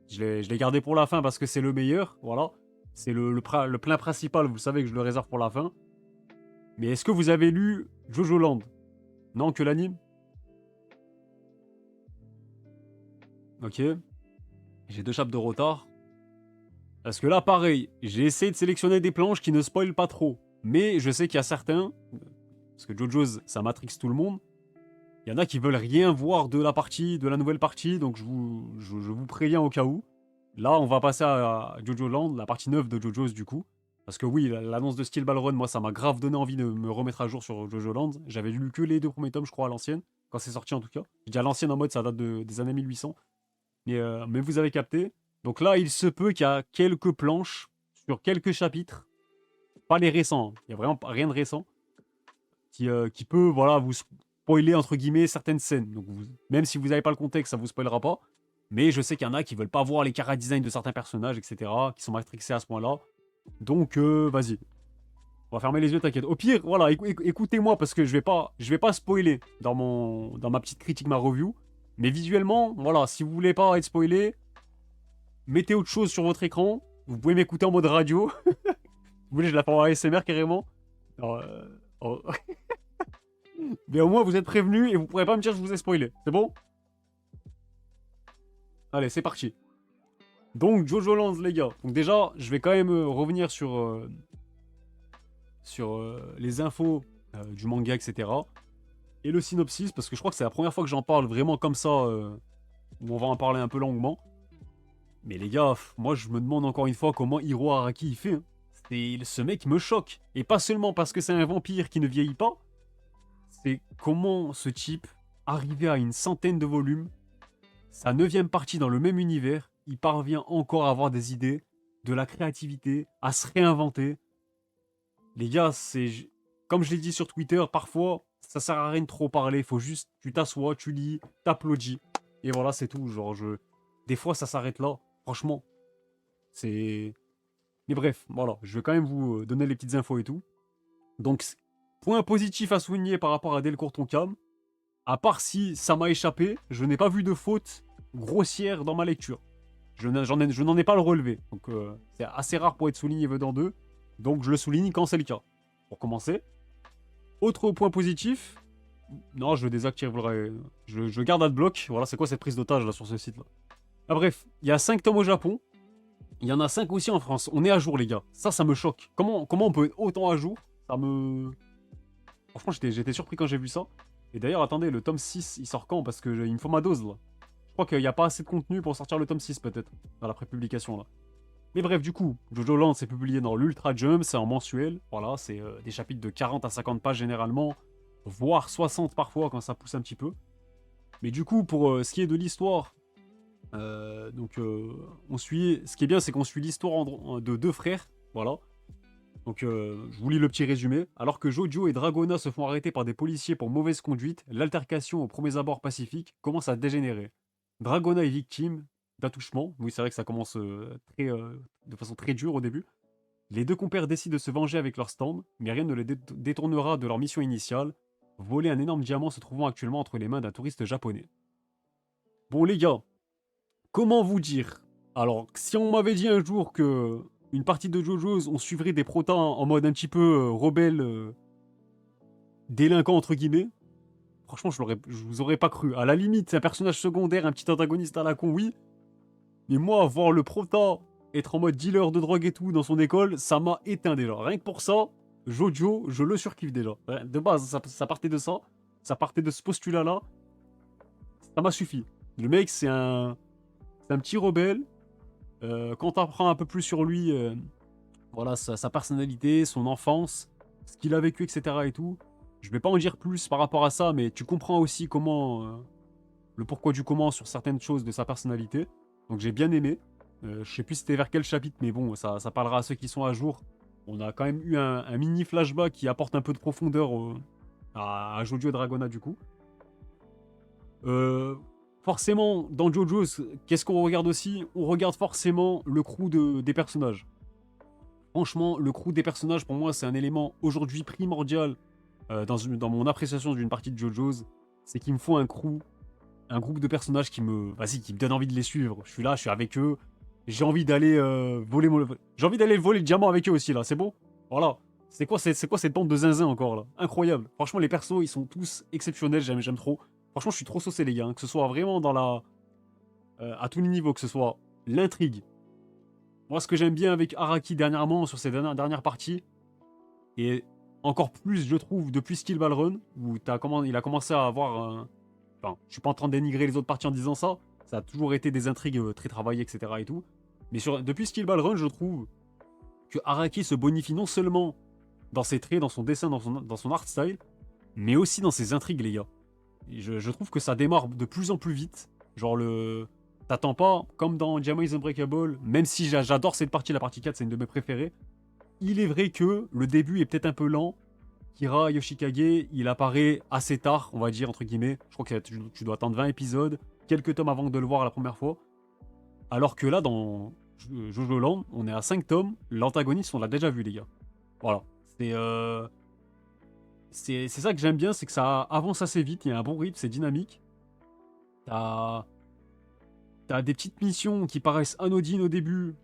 Je l'ai gardé pour la fin parce que c'est le meilleur. Voilà. C'est le plein principal, vous savez que je le réserve pour la fin. Mais est-ce que vous avez lu Jojo Land? Non, que l'anime? Ok. J'ai 2 chapitres de retard. Parce que là, pareil, j'ai essayé de sélectionner des planches qui ne spoilent pas trop. Mais je sais qu'il y a certains, parce que JoJo's, ça matrix tout le monde. Il y en a qui veulent rien voir de la nouvelle partie, donc je vous préviens au cas où. Là, on va passer à Jojo Land, la partie 9 de JoJo's du coup. Parce que oui, l'annonce de Steel Ball Run, moi, ça m'a grave donné envie de me remettre à jour sur Jojo Land. J'avais lu que les 2 premiers tomes, je crois, à l'ancienne, quand c'est sorti en tout cas. Je dis à l'ancienne en mode, ça date des années 1800. Mais vous avez capté. Donc là, il se peut qu'il y a quelques planches sur quelques chapitres. Pas les récents, hein. Il n'y a vraiment rien de récent. Qui peut, voilà, vous spoiler, entre guillemets, certaines scènes. Donc même si vous n'avez pas le contexte, ça vous spoilera pas. Mais je sais qu'il y en a qui veulent pas voir les chara-design de certains personnages, etc., qui sont matrixés à ce point-là. Donc, vas-y. On va fermer les yeux, t'inquiète. Au pire, voilà, écoutez-moi, parce que je vais pas spoiler dans ma petite critique, ma review. Mais visuellement, voilà, si vous voulez pas être spoilé, mettez autre chose sur votre écran. Vous pouvez m'écouter en mode radio. Vous voulez, je la fais en ASMR carrément. Alors, oh. Mais au moins, vous êtes prévenus et vous pourrez pas me dire que je vous ai spoilé. C'est bon? Allez, c'est parti. Donc, Jojo Lands, les gars. Donc déjà, je vais quand même revenir sur les infos du manga, etc. Et le synopsis, parce que je crois que c'est la première fois que j'en parle vraiment comme ça, où on va en parler un peu longuement. Mais les gars, moi, je me demande encore une fois comment Hiro Araki il fait, hein. Ce mec me choque. Et pas seulement parce que c'est un vampire qui ne vieillit pas, c'est comment ce type, arrivé à une centaine de volumes, sa 9e partie dans le même univers, il parvient encore à avoir des idées, de la créativité, à se réinventer. Les gars, comme je l'ai dit sur Twitter, parfois, ça sert à rien de trop parler. Faut juste, tu t'assois, tu lis, t'applaudis. Et voilà, c'est tout. Genre, des fois, ça s'arrête là. Franchement, c'est... Mais bref, voilà, je vais quand même vous donner les petites infos et tout. Donc, point positif à souligner par rapport à Delcourt Tonkam, à part si ça m'a échappé, je n'ai pas vu de faute grossière dans ma lecture. Je n'en ai pas le relevé. Donc c'est assez rare pour être souligné venant d'eux. Donc je le souligne quand c'est le cas. Pour commencer. Autre point positif. Non, je le désactive. Je garde Adblock. Voilà, c'est quoi cette prise d'otage là sur ce site là. Ah bref, il y a 5 tomes au Japon. Il y en a 5 aussi en France. On est à jour les gars. Ça me choque. Comment on peut être autant à jour? Ça me... Franchement, j'étais surpris quand j'ai vu ça. Et d'ailleurs, attendez, le tome 6, il sort quand? Parce que il me faut ma dose là. Je crois qu'il n'y a pas assez de contenu pour sortir le tome 6 peut-être. Dans la prépublication là. Mais bref, du coup, Jojo Land, c'est publié dans l'Ultra Jump, c'est en mensuel. Voilà, c'est des chapitres de 40 à 50 pages généralement, voire 60 parfois quand ça pousse un petit peu. Mais du coup, pour ce qui est de l'histoire, on suit. Ce qui est bien, c'est qu'on suit l'histoire de deux frères. Voilà. Donc, je vous lis le petit résumé. Alors que Jojo et Dragona se font arrêter par des policiers pour mauvaise conduite, l'altercation aux premiers abords pacifiques commence à dégénérer. Dragona est victime d'attouchement. Oui, c'est vrai que ça commence de façon très dure au début. Les deux compères décident de se venger avec leur stand, mais rien ne les détournera de leur mission initiale, voler un énorme diamant se trouvant actuellement entre les mains d'un touriste japonais. Bon les gars, comment vous dire? Alors, si on m'avait dit un jour que une partie de JoJo's, on suivrait des protas en mode un petit peu rebelle, délinquant entre guillemets, franchement, je vous aurais pas cru. À la limite, c'est un personnage secondaire, un petit antagoniste à la con, oui. Mais moi, voir le prota être en mode dealer de drogue et tout dans son école, ça m'a éteint déjà. Rien que pour ça, Jojo, je le surkiffe déjà. De base, ça partait de ça. Ça partait de ce postulat-là. Ça m'a suffi. Le mec, c'est un petit rebelle. Quand t'apprends un peu plus sur lui, voilà, sa personnalité, son enfance, ce qu'il a vécu, etc. et tout, je vais pas en dire plus par rapport à ça, mais tu comprends aussi comment, le pourquoi du comment sur certaines choses de sa personnalité. Donc j'ai bien aimé. Je sais plus c'était vers quel chapitre, mais bon, ça parlera à ceux qui sont à jour. On a quand même eu un mini flashback qui apporte un peu de profondeur à Jojo et Dragona du coup. Euh, Forcément, dans Jojo's, qu'est-ce qu'on regarde aussi? On regarde forcément le crew des personnages. Franchement, le crew des personnages, pour moi, c'est un élément aujourd'hui primordial dans mon appréciation d'une partie de Jojo's. C'est qu'il me faut un groupe de personnages qui me donne envie de les suivre. Je suis là, je suis avec eux. J'ai envie d'aller j'ai envie d'aller voler le diamant avec eux aussi, là, c'est bon? Voilà. C'est quoi cette bande de zinzin encore, là? Incroyable. Franchement, les persos, ils sont tous exceptionnels, j'aime trop. Franchement, je suis trop saucé, les gars. Hein, que ce soit vraiment à tous les niveaux, que ce soit l'intrigue. Moi, ce que j'aime bien avec Araki dernièrement, sur ses dernières parties, et encore plus, je trouve, depuis Steel Ball Run, où il a commencé à avoir Enfin, je suis pas en train de dénigrer les autres parties en disant ça. Ça a toujours été des intrigues très travaillées, etc. et tout. Mais depuis Steel Ball Run, je trouve que Araki se bonifie non seulement dans ses traits, dans son dessin, dans son art style, mais aussi dans ses intrigues, les gars. Et je trouve que ça démarre de plus en plus vite. Genre T'attends pas, comme dans Diamond is Unbreakable, même si j'adore cette partie, la partie 4, c'est une de mes préférées. Il est vrai que le début est peut-être un peu lent. Kira Yoshikage, il apparaît assez tard, on va dire, entre guillemets. Je crois que tu dois attendre 20 épisodes, quelques tomes avant de le voir la première fois. Alors que là, dans Jojo Land, on est à 5 tomes, l'antagoniste, on l'a déjà vu, les gars. Voilà. C'est ça que j'aime bien, c'est que ça avance assez vite, il y a un bon rythme, c'est dynamique. T'as des petites missions qui paraissent anodines au début,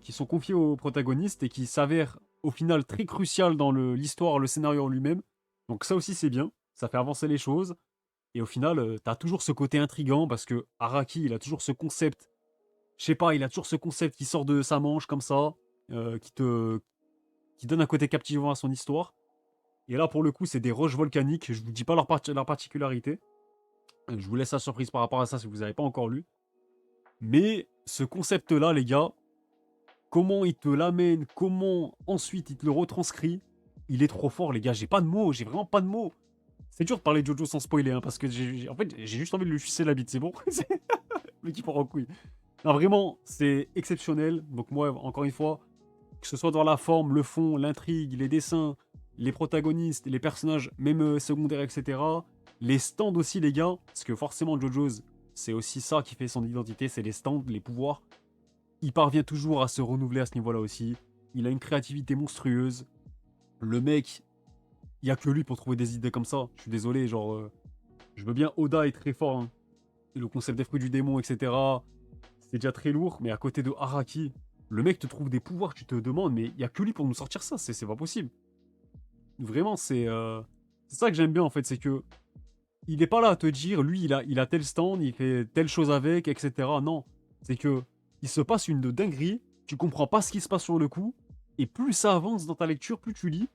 qui sont confiées au protagoniste et qui s'avèrent au final très cruciales dans l'histoire, le scénario en lui-même. Donc ça aussi c'est bien, ça fait avancer les choses. Et au final, t'as toujours ce côté intriguant parce que Araki, il a toujours ce concept, je sais pas, il a toujours ce concept qui sort de sa manche comme ça, qui donne un côté captivant à son histoire. Et là, pour le coup, c'est des roches volcaniques. Je vous dis pas leur particularité. Je vous laisse la surprise par rapport à ça si vous n'avez pas encore lu. Mais ce concept-là, les gars, comment il te l'amène, comment ensuite il te le retranscrit, il est trop fort, les gars. J'ai pas de mots, j'ai vraiment pas de mots. C'est dur de parler de Jojo sans spoiler, hein, parce que en fait, j'ai juste envie de lui sucer la bite, c'est bon. Mais qui part en couille. Non, vraiment, c'est exceptionnel. Donc moi, encore une fois, que ce soit dans la forme, le fond, l'intrigue, les dessins, les protagonistes, les personnages, même secondaires, etc. Les stands aussi, les gars, parce que forcément, JoJo's, c'est aussi ça qui fait son identité, c'est les stands, les pouvoirs. Il parvient toujours à se renouveler à ce niveau-là aussi. Il a une créativité monstrueuse. Le mec, il n'y a que lui pour trouver des idées comme ça. Je suis désolé, je veux bien Oda est très fort. Hein. Le concept des fruits du démon, etc. c'est déjà très lourd, mais à côté de Araki, le mec te trouve des pouvoirs, tu te demandes, mais il y a que lui pour nous sortir ça, c'est pas possible. Vraiment, c'est ça que j'aime bien en fait, c'est que il est pas là à te dire, lui, il a tel stand, il fait telle chose avec, etc. Non, c'est que il se passe une de dinguerie, tu comprends pas ce qui se passe sur le coup, et plus ça avance dans ta lecture, plus tu lis,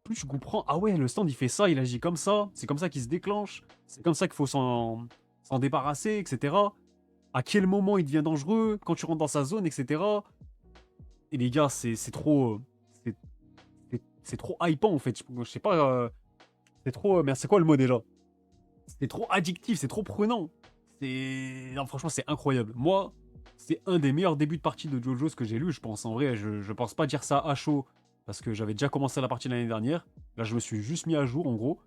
plus tu comprends, ah ouais, le stand il fait ça, il agit comme ça, c'est comme ça qu'il se déclenche, c'est comme ça qu'il faut s'en débarrasser, etc. À quel moment il devient dangereux, quand tu rentres dans sa zone, etc. Et les gars, c'est trop. C'est c'est trop hypant en fait. Je sais pas. C'est trop. Mais c'est quoi le mot déjà? C'est trop addictif, c'est trop prenant. Non, franchement, c'est incroyable. Moi, c'est un des meilleurs débuts de partie de JoJo's que j'ai lu, je pense. En vrai, je pense pas dire ça à chaud parce que j'avais déjà commencé la partie l'année dernière. Là, je me suis juste mis à jour en gros.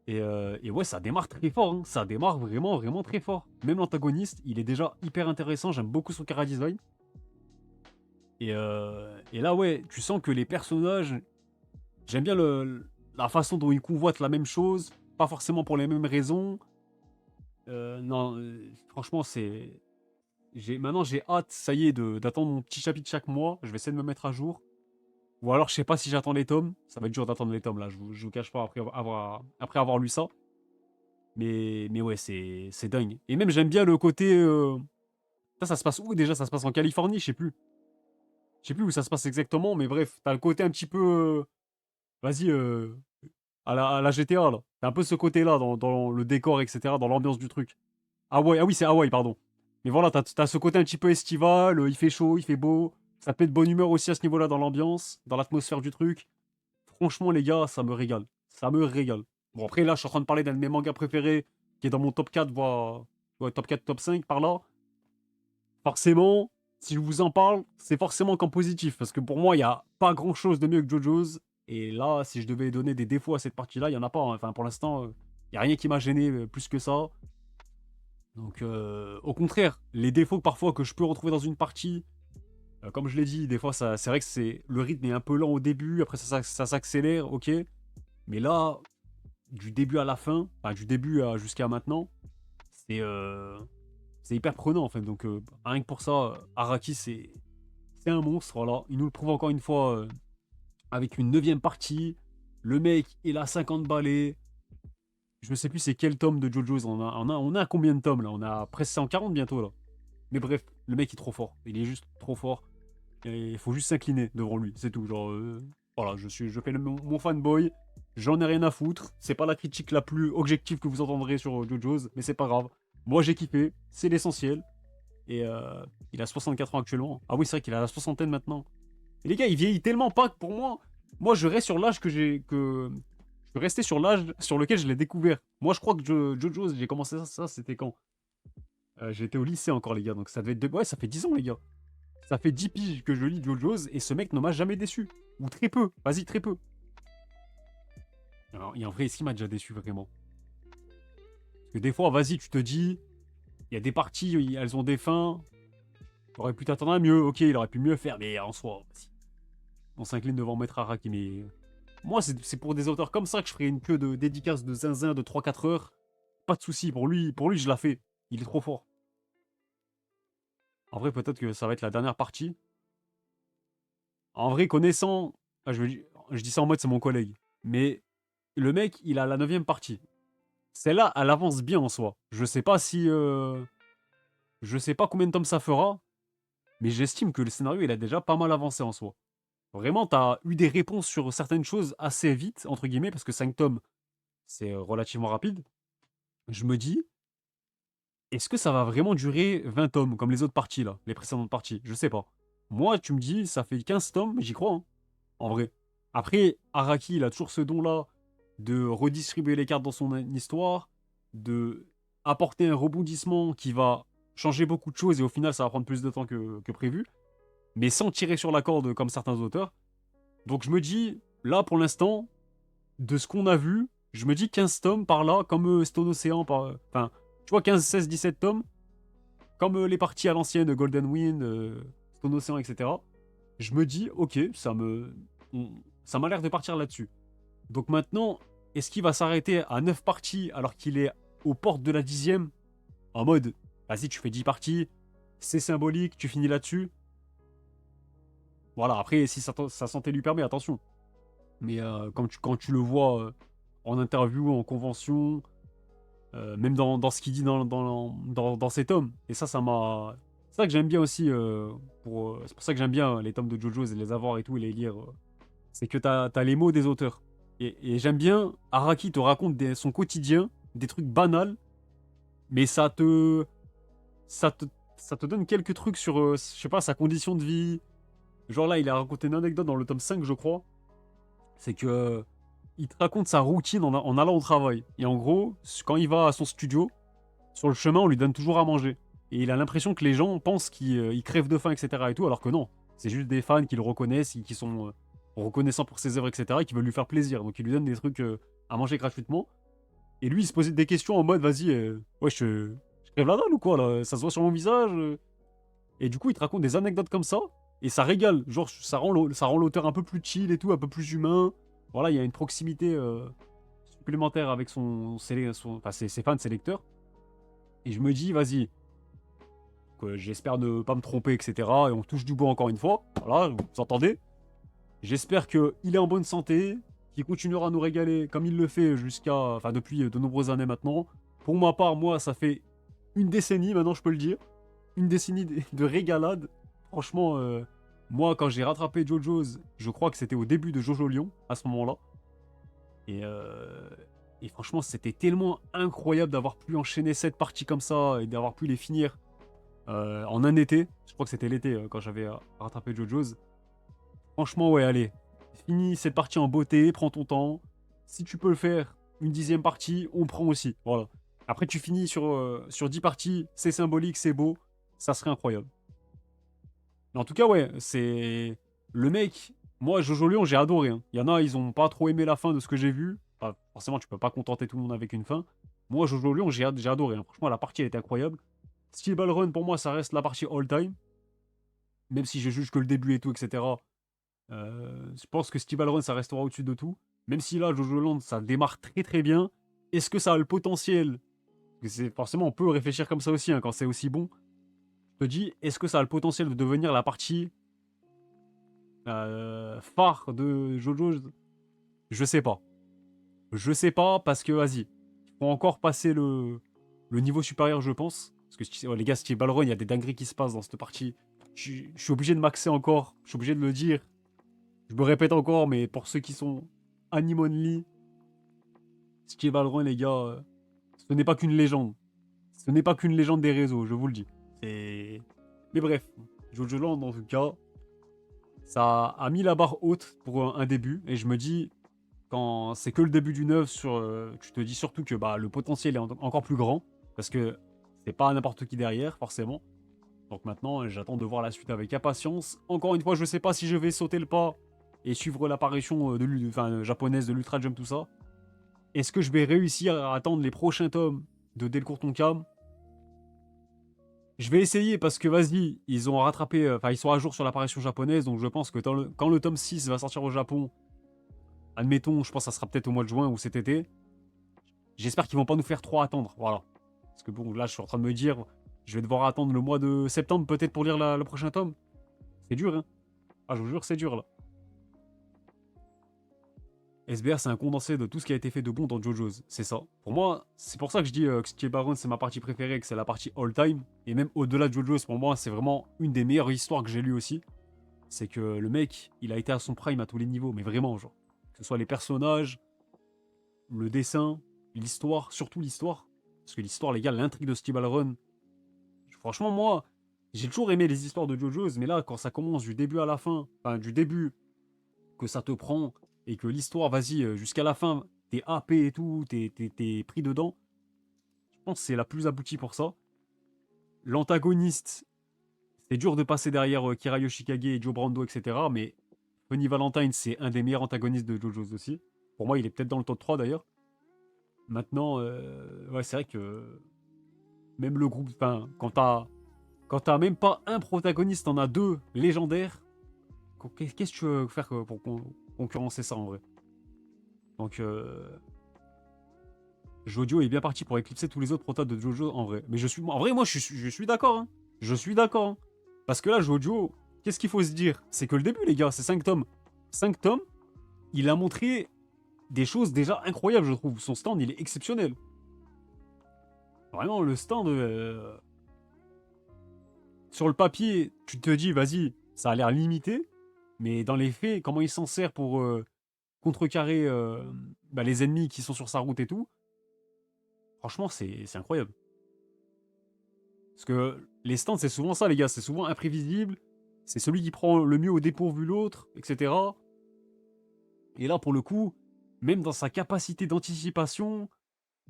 Et ouais, ça démarre très fort, hein. Ça démarre vraiment, vraiment très fort. Même l'antagoniste, il est déjà hyper intéressant. J'aime beaucoup son chara design. Et là, ouais, tu sens que les personnages, j'aime bien la façon dont ils convoitent la même chose, pas forcément pour les mêmes raisons. Non, franchement, Maintenant, j'ai hâte, ça y est, d'attendre mon petit chapitre chaque mois. Je vais essayer de me mettre à jour. Ou alors, je sais pas si j'attends les tomes. Ça va être dur d'attendre les tomes, là. Je vous cache pas après avoir lu ça. Mais ouais, c'est dingue. Et même, j'aime bien le côté. Ça se passe où déjà? Ça se passe en Californie, je sais plus. Je sais plus où ça se passe exactement, mais bref, t'as le côté un petit peu. Vas-y, à la GTA, là. T'as un peu ce côté-là dans le décor, etc., dans l'ambiance du truc. Hawaï, ah oui, c'est Hawaï, pardon. Mais voilà, t'as ce côté un petit peu estival, il fait chaud, il fait beau. Ça peut être de bonne humeur aussi à ce niveau-là dans l'ambiance, dans l'atmosphère du truc. Franchement, les gars, ça me régale. Ça me régale. Bon, après, là, je suis en train de parler d'un de mes mangas préférés, qui est dans mon top 4, voire ouais, top 4, top 5 par là. Forcément, si je vous en parle, c'est forcément qu'en positif. Parce que pour moi, il n'y a pas grand-chose de mieux que JoJo's. Et là, si je devais donner des défauts à cette partie-là, il n'y en a pas, hein. Enfin, pour l'instant, il n'y a rien qui m'a gêné plus que ça. Donc, au contraire, les défauts parfois que je peux retrouver dans une partie, comme je l'ai dit, des fois, c'est vrai que le rythme est un peu lent au début, après ça s'accélère, ok. Mais là, du début à la fin, enfin, du début jusqu'à maintenant, c'est euh, c'est hyper prenant en fait. Donc, rien que pour ça, Araki, c'est un monstre, voilà. Il nous le prouve encore une fois avec une neuvième partie. Le mec, il a 50 balais. Je ne sais plus c'est quel tome de JoJo's. On a combien de tomes là? On a presque 140 bientôt là. Mais bref, le mec est trop fort. Il est juste trop fort. Et il faut juste s'incliner devant lui, c'est tout. Genre, voilà, je fais mon fanboy. J'en ai rien à foutre. C'est pas la critique la plus objective que vous entendrez sur JoJo's, mais c'est pas grave. Moi j'ai kiffé, c'est l'essentiel. Et il a 64 ans actuellement. Ah oui, c'est vrai qu'il a la soixantaine maintenant. Et les gars, il vieillit tellement pas que pour moi, je reste sur l'âge je peux rester sur l'âge sur lequel je l'ai découvert. Moi, je crois que JoJo's, j'ai commencé ça c'était quand? J'étais au lycée encore, les gars, donc ça devait être. Ouais, ça fait 10 ans, les gars. Ça fait 10 piges que je lis JoJo's et ce mec ne m'a jamais déçu. Ou très peu. Vas-y, très peu. Alors, et en vrai, est-ce qu'il m'a déjà déçu vraiment? Parce que des fois, vas-y, tu te dis, il y a des parties, elles ont des fins. T'aurais pu t'attendre à mieux. Ok, il aurait pu mieux faire, mais en soi, vas-y. On s'incline devant Maître Araki, mais. Moi, c'est pour des auteurs comme ça que je ferais une queue de dédicace de zinzin de 3-4 heures. Pas de souci, pour lui, je la fais. Il est trop fort. En vrai, peut-être que ça va être la dernière partie. En vrai, connaissant. Ah, je dis ça en mode c'est mon collègue. Mais le mec, il a la neuvième partie. Celle-là, elle avance bien en soi. Je sais pas si. Je sais pas combien de tomes ça fera. Mais j'estime que le scénario, il a déjà pas mal avancé en soi. Vraiment, t'as eu des réponses sur certaines choses assez vite, entre guillemets, parce que 5 tomes, c'est relativement rapide. Je me dis, est-ce que ça va vraiment durer 20 tomes, comme les autres parties, là, les précédentes parties? Je sais pas. Moi, tu me dis, ça fait 15 tomes, j'y crois, hein, en vrai. Après, Araki, il a toujours ce don-là de redistribuer les cartes dans son histoire, de apporter un rebondissement qui va changer beaucoup de choses, et au final, ça va prendre plus de temps que prévu, mais sans tirer sur la corde comme certains auteurs. Donc je me dis, là, pour l'instant, de ce qu'on a vu, je me dis 15 tomes par là, comme Stone Ocean, enfin, tu vois, 15, 16, 17 tomes, comme les parties à l'ancienne de Golden Wind, Stone Ocean, etc. Je me dis, ok, ça m'a l'air de partir là-dessus. Donc maintenant, est-ce qu'il va s'arrêter à 9 parties alors qu'il est aux portes de la 10e? En mode, vas-y, tu fais 10 parties, c'est symbolique, tu finis là-dessus. Voilà, après, si sa santé lui permet, attention. Mais quand tu le vois en interview, en convention, même dans ce qu'il dit dans ses tomes. Et ça m'a. C'est ça que j'aime bien aussi. C'est pour ça que j'aime bien les tomes de JoJo's et les avoir et tout, et les lire. C'est que t'as les mots des auteurs. Et j'aime bien, Araki te raconte son quotidien, des trucs banals, mais ça te, ça te donne quelques trucs sur, je sais pas, sa condition de vie. Genre là, il a raconté une anecdote dans le tome 5, je crois. C'est que il te raconte sa routine en allant au travail. Et en gros, quand il va à son studio, sur le chemin, on lui donne toujours à manger. Et il a l'impression que les gens pensent qu'il crève de faim, etc. et tout, alors que non. C'est juste des fans qui le reconnaissent, qui sont reconnaissants pour ses œuvres, etc. et qui veulent lui faire plaisir. Donc il lui donne des trucs à manger gratuitement. Et lui, il se posait des questions en mode, vas-y, ouais, je crève la dalle ou quoi là? Ça se voit sur mon visage. Et du coup, il te raconte des anecdotes comme ça. Et ça régale. Genre, ça rend l'auteur un peu plus chill et tout, un peu plus humain. Voilà, il y a une proximité supplémentaire avec enfin, ses fans, ses lecteurs. Et je me dis, vas-y, j'espère ne pas me tromper, etc. Et on touche du bois encore une fois. Voilà, vous entendez? J'espère qu'il est en bonne santé, qu'il continuera à nous régaler comme il le fait enfin, depuis de nombreuses années maintenant. Pour ma part, moi, ça fait une décennie, maintenant je peux le dire. Une décennie de régalade. Franchement, moi, quand j'ai rattrapé JoJo's, je crois que c'était au début de Jojo Lion, à ce moment-là. Et, euh, et franchement, c'était tellement incroyable d'avoir pu enchaîner cette partie comme ça et d'avoir pu les finir en un été. Je crois que c'était l'été quand j'avais rattrapé JoJo's. Franchement, ouais, allez. Finis cette partie en beauté, prends ton temps. Si tu peux le faire, une 10e partie, on prend aussi. Voilà. Après, tu finis sur 10 parties, c'est symbolique, c'est beau. Ça serait incroyable. Mais en tout cas, ouais, c'est. Le mec, moi, Jojo Lion, j'ai adoré, hein. Il y en a, ils ont pas trop aimé la fin de ce que j'ai vu. Enfin, forcément, tu peux pas contenter tout le monde avec une fin. Moi, Jojo Lion, j'ai adoré, hein. Franchement, la partie, elle était incroyable. Steel Ball Run, pour moi, ça reste la partie all-time. Même si je juge que le début et tout, etc. Je pense que Steel Ball Run, ça restera au-dessus de tout. Même si là, Jojo Land, ça démarre très très bien. Est-ce que ça a le potentiel? Parce que forcément, on peut réfléchir comme ça aussi, hein, quand c'est aussi bon. Je te dis, est-ce que ça a le potentiel de devenir la partie phare de Jojo? Je sais pas. Je sais pas parce que, vas-y, il faut encore passer le niveau supérieur, je pense. Parce que les gars, Steel Ball Run, il y a des dingueries qui se passent dans cette partie. Je suis obligé de maxer encore. Je suis obligé de le dire. Je me répète encore, mais pour ceux qui sont anime only, Steve Ball les gars, ce n'est pas qu'une légende. Ce n'est pas qu'une légende des réseaux, je vous le dis. Mais bref, Jojo Land, en tout cas, ça a mis la barre haute pour un début. Et je me dis, quand c'est que le début d'une œuvre, tu te dis surtout que bah, le potentiel est encore plus grand. Parce que c'est pas n'importe qui derrière, forcément. Donc maintenant, j'attends de voir la suite avec impatience. Encore une fois, je sais pas si je vais sauter le pas et suivre l'apparition japonaise de l'Ultra Jump, tout ça. Est-ce que je vais réussir à attendre les prochains tomes de Delcourt Tonkam? Je vais essayer parce que vas-y, ils ont rattrapé, enfin ils sont à jour sur l'apparition japonaise, donc je pense que quand le tome 6 va sortir au Japon, admettons, je pense que ça sera peut-être au mois de juin ou cet été, j'espère qu'ils vont pas nous faire trop attendre, voilà. Parce que bon, là je suis en train de me dire, je vais devoir attendre le mois de septembre peut-être pour lire le prochain tome. C'est dur, hein. Ah, je vous jure, c'est dur là. SBR, c'est un condensé de tout ce qui a été fait de bon dans JoJo's, c'est ça. Pour moi, c'est pour ça que je dis que Steel Baron, c'est ma partie préférée, que c'est la partie all-time. Et même au-delà de JoJo's, pour moi, c'est vraiment une des meilleures histoires que j'ai lues aussi. C'est que le mec, il a été à son prime à tous les niveaux, mais vraiment, genre. Que ce soit les personnages, le dessin, l'histoire, surtout l'histoire. Parce que l'histoire, les gars, l'intrigue de Steel Run. Franchement, moi, j'ai toujours aimé les histoires de JoJo's, mais là, quand ça commence du début à la fin, enfin, du début que ça te prend et que l'histoire, vas-y, jusqu'à la fin, t'es happé et tout, t'es pris dedans, je pense que c'est la plus aboutie pour ça. L'antagoniste, c'est dur de passer derrière Kira Yoshikage et Joe Brando, etc. Mais Funny Valentine, c'est un des meilleurs antagonistes de JoJo's aussi. Pour moi, il est peut-être dans le top 3 d'ailleurs. Maintenant, ouais, c'est vrai que même le groupe, enfin, quand t'as même pas un protagoniste, t'en as deux légendaires. Qu'est-ce que tu veux faire pour concurrencer ça en vrai? Donc, Jojo est bien parti pour éclipser tous les autres protas de Jojo en vrai. Mais en vrai, moi, je suis d'accord, hein. Je suis d'accord, hein. Parce que là, Jojo, qu'est-ce qu'il faut se dire? C'est que le début, les gars, c'est 5 tomes. 5 tomes, il a montré des choses déjà incroyables, je trouve. Son stand, il est exceptionnel. Vraiment, le stand, sur le papier, tu te dis, vas-y, ça a l'air limité. Mais dans les faits, comment il s'en sert pour contrecarrer bah, les ennemis qui sont sur sa route et tout, franchement, c'est incroyable. Parce que les stands, c'est souvent ça, les gars. C'est souvent imprévisible. C'est celui qui prend le mieux au dépourvu l'autre, etc. Et là, pour le coup, même dans sa capacité d'anticipation,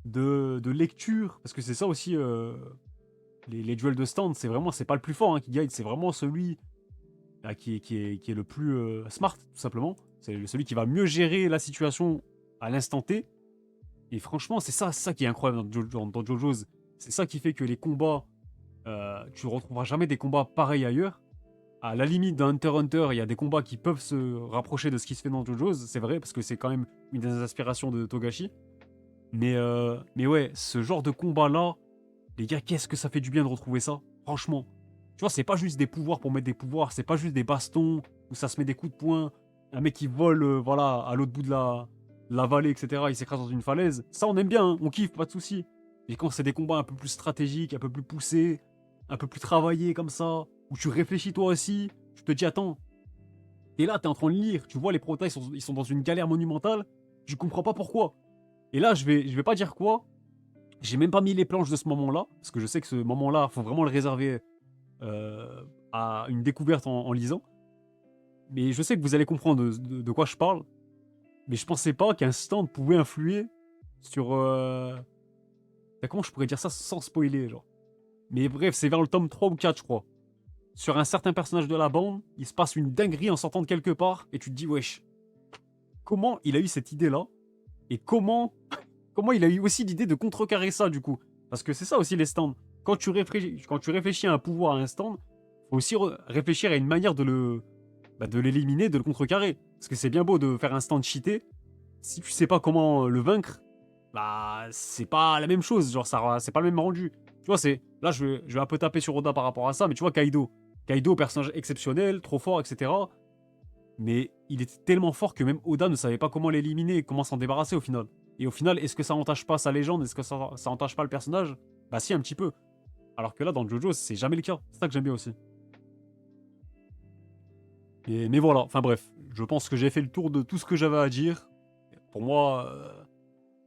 de lecture, parce que c'est ça aussi, les duels de stand, c'est pas le plus fort hein, qui gagne, c'est vraiment celui qui est le plus smart, tout simplement. C'est celui qui va mieux gérer la situation à l'instant T. Et franchement, c'est ça qui est incroyable dans JoJo's. C'est ça qui fait que les combats, tu retrouveras jamais des combats pareils ailleurs. À la limite d'un Hunter x Hunter, il y a des combats qui peuvent se rapprocher de ce qui se fait dans JoJo's, c'est vrai, parce que c'est quand même une des inspirations de Togashi. Mais ouais, ce genre de combat-là, les gars, qu'est-ce que ça fait du bien de retrouver ça? Franchement. Tu vois, c'est pas juste des pouvoirs pour mettre des pouvoirs, c'est pas juste des bastons où ça se met des coups de poing, un mec qui vole, voilà, à l'autre bout de la vallée, etc., il s'écrase dans une falaise. Ça, on aime bien, hein, on kiffe, pas de souci. Mais quand c'est des combats un peu plus stratégiques, un peu plus poussés, un peu plus travaillés comme ça, où tu réfléchis toi aussi, tu te dis, attends, t'es là, t'es en train de lire, tu vois, les protas, ils sont dans une galère monumentale, tu comprends pas pourquoi. Et là, je vais pas dire quoi, j'ai même pas mis les planches de ce moment-là, parce que je sais que ce moment-là, faut vraiment le réserver à une découverte en lisant. Mais je sais que vous allez comprendre de quoi je parle. Mais je pensais pas qu'un stand pouvait influer sur... comment je pourrais dire ça sans spoiler, genre. Mais bref, c'est vers le tome 3 ou 4, je crois. Sur un certain personnage de la bande, il se passe une dinguerie en sortant de quelque part, et tu te dis, wesh, comment il a eu cette idée-là? Et comment il a eu aussi l'idée de contrecarrer ça, du coup? Parce que c'est ça aussi les stands. Quand tu réfléchis à un pouvoir à un stand, faut aussi réfléchir à une manière de l'éliminer, de le contrecarrer. Parce que c'est bien beau de faire un stand cheaté. Si tu sais pas comment le vaincre, bah c'est pas la même chose. Genre, ça, c'est pas le même rendu. Tu vois, c'est. Là, je vais un peu taper sur Oda par rapport à ça, mais tu vois, Kaido. Kaido, personnage exceptionnel, trop fort, etc. Mais il était tellement fort que même Oda ne savait pas comment l'éliminer et comment s'en débarrasser au final. Et au final, est-ce que ça entache pas sa légende? Est-ce que ça entache pas le personnage? Bah si, un petit peu. Alors que là, dans Jojo, c'est jamais le cas. C'est ça que j'aime bien aussi. Mais voilà, enfin bref, je pense que j'ai fait le tour de tout ce que j'avais à dire. Pour moi,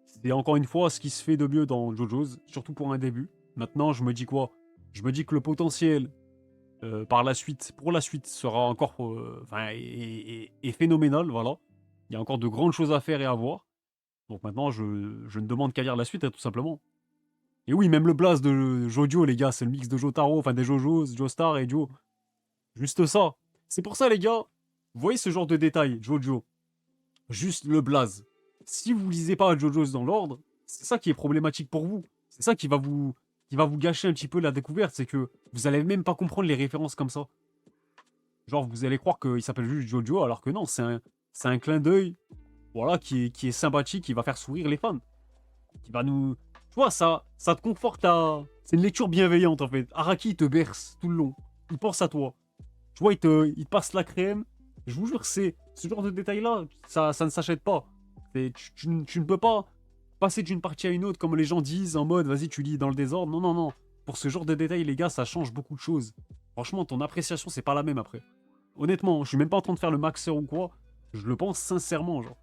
c'est encore une fois ce qui se fait de mieux dans JoJo's, surtout pour un début. Maintenant, je me dis quoi? Je me dis que le potentiel par la suite, pour la suite, sera encore enfin, est phénoménal, voilà. Il y a encore de grandes choses à faire et à voir. Donc maintenant, je ne demande qu'à lire la suite, hein, tout simplement. Et oui, même le blaze de Jojo, les gars, c'est le mix de Jotaro, enfin des Jojos, Joestar et Jo. Juste ça. C'est pour ça, les gars, vous voyez ce genre de détails, Jojo. Juste le blaze. Si vous lisez pas Jojo's dans l'ordre, c'est ça qui est problématique pour vous. C'est ça qui va vous gâcher un petit peu la découverte, c'est que vous allez même pas comprendre les références comme ça. Genre, vous allez croire qu'il s'appelle juste Jojo, alors que non, c'est un clin d'œil, voilà, qui est sympathique, qui va faire sourire les fans. Qui va nous... Tu vois, ça te conforte à... C'est une lecture bienveillante, en fait. Araki, il te berce tout le long. Il pense à toi. Tu vois, il te passe la crème. Je vous jure, c'est ce genre de détails-là, ça ne s'achète pas. Tu ne peux pas passer d'une partie à une autre comme les gens disent en mode vas-y, tu lis dans le désordre. Non, non, non. Pour ce genre de détails, les gars, ça change beaucoup de choses. Franchement, ton appréciation, c'est pas la même après. Honnêtement, je suis même pas en train de faire le maxeur ou quoi. Je le pense sincèrement, genre.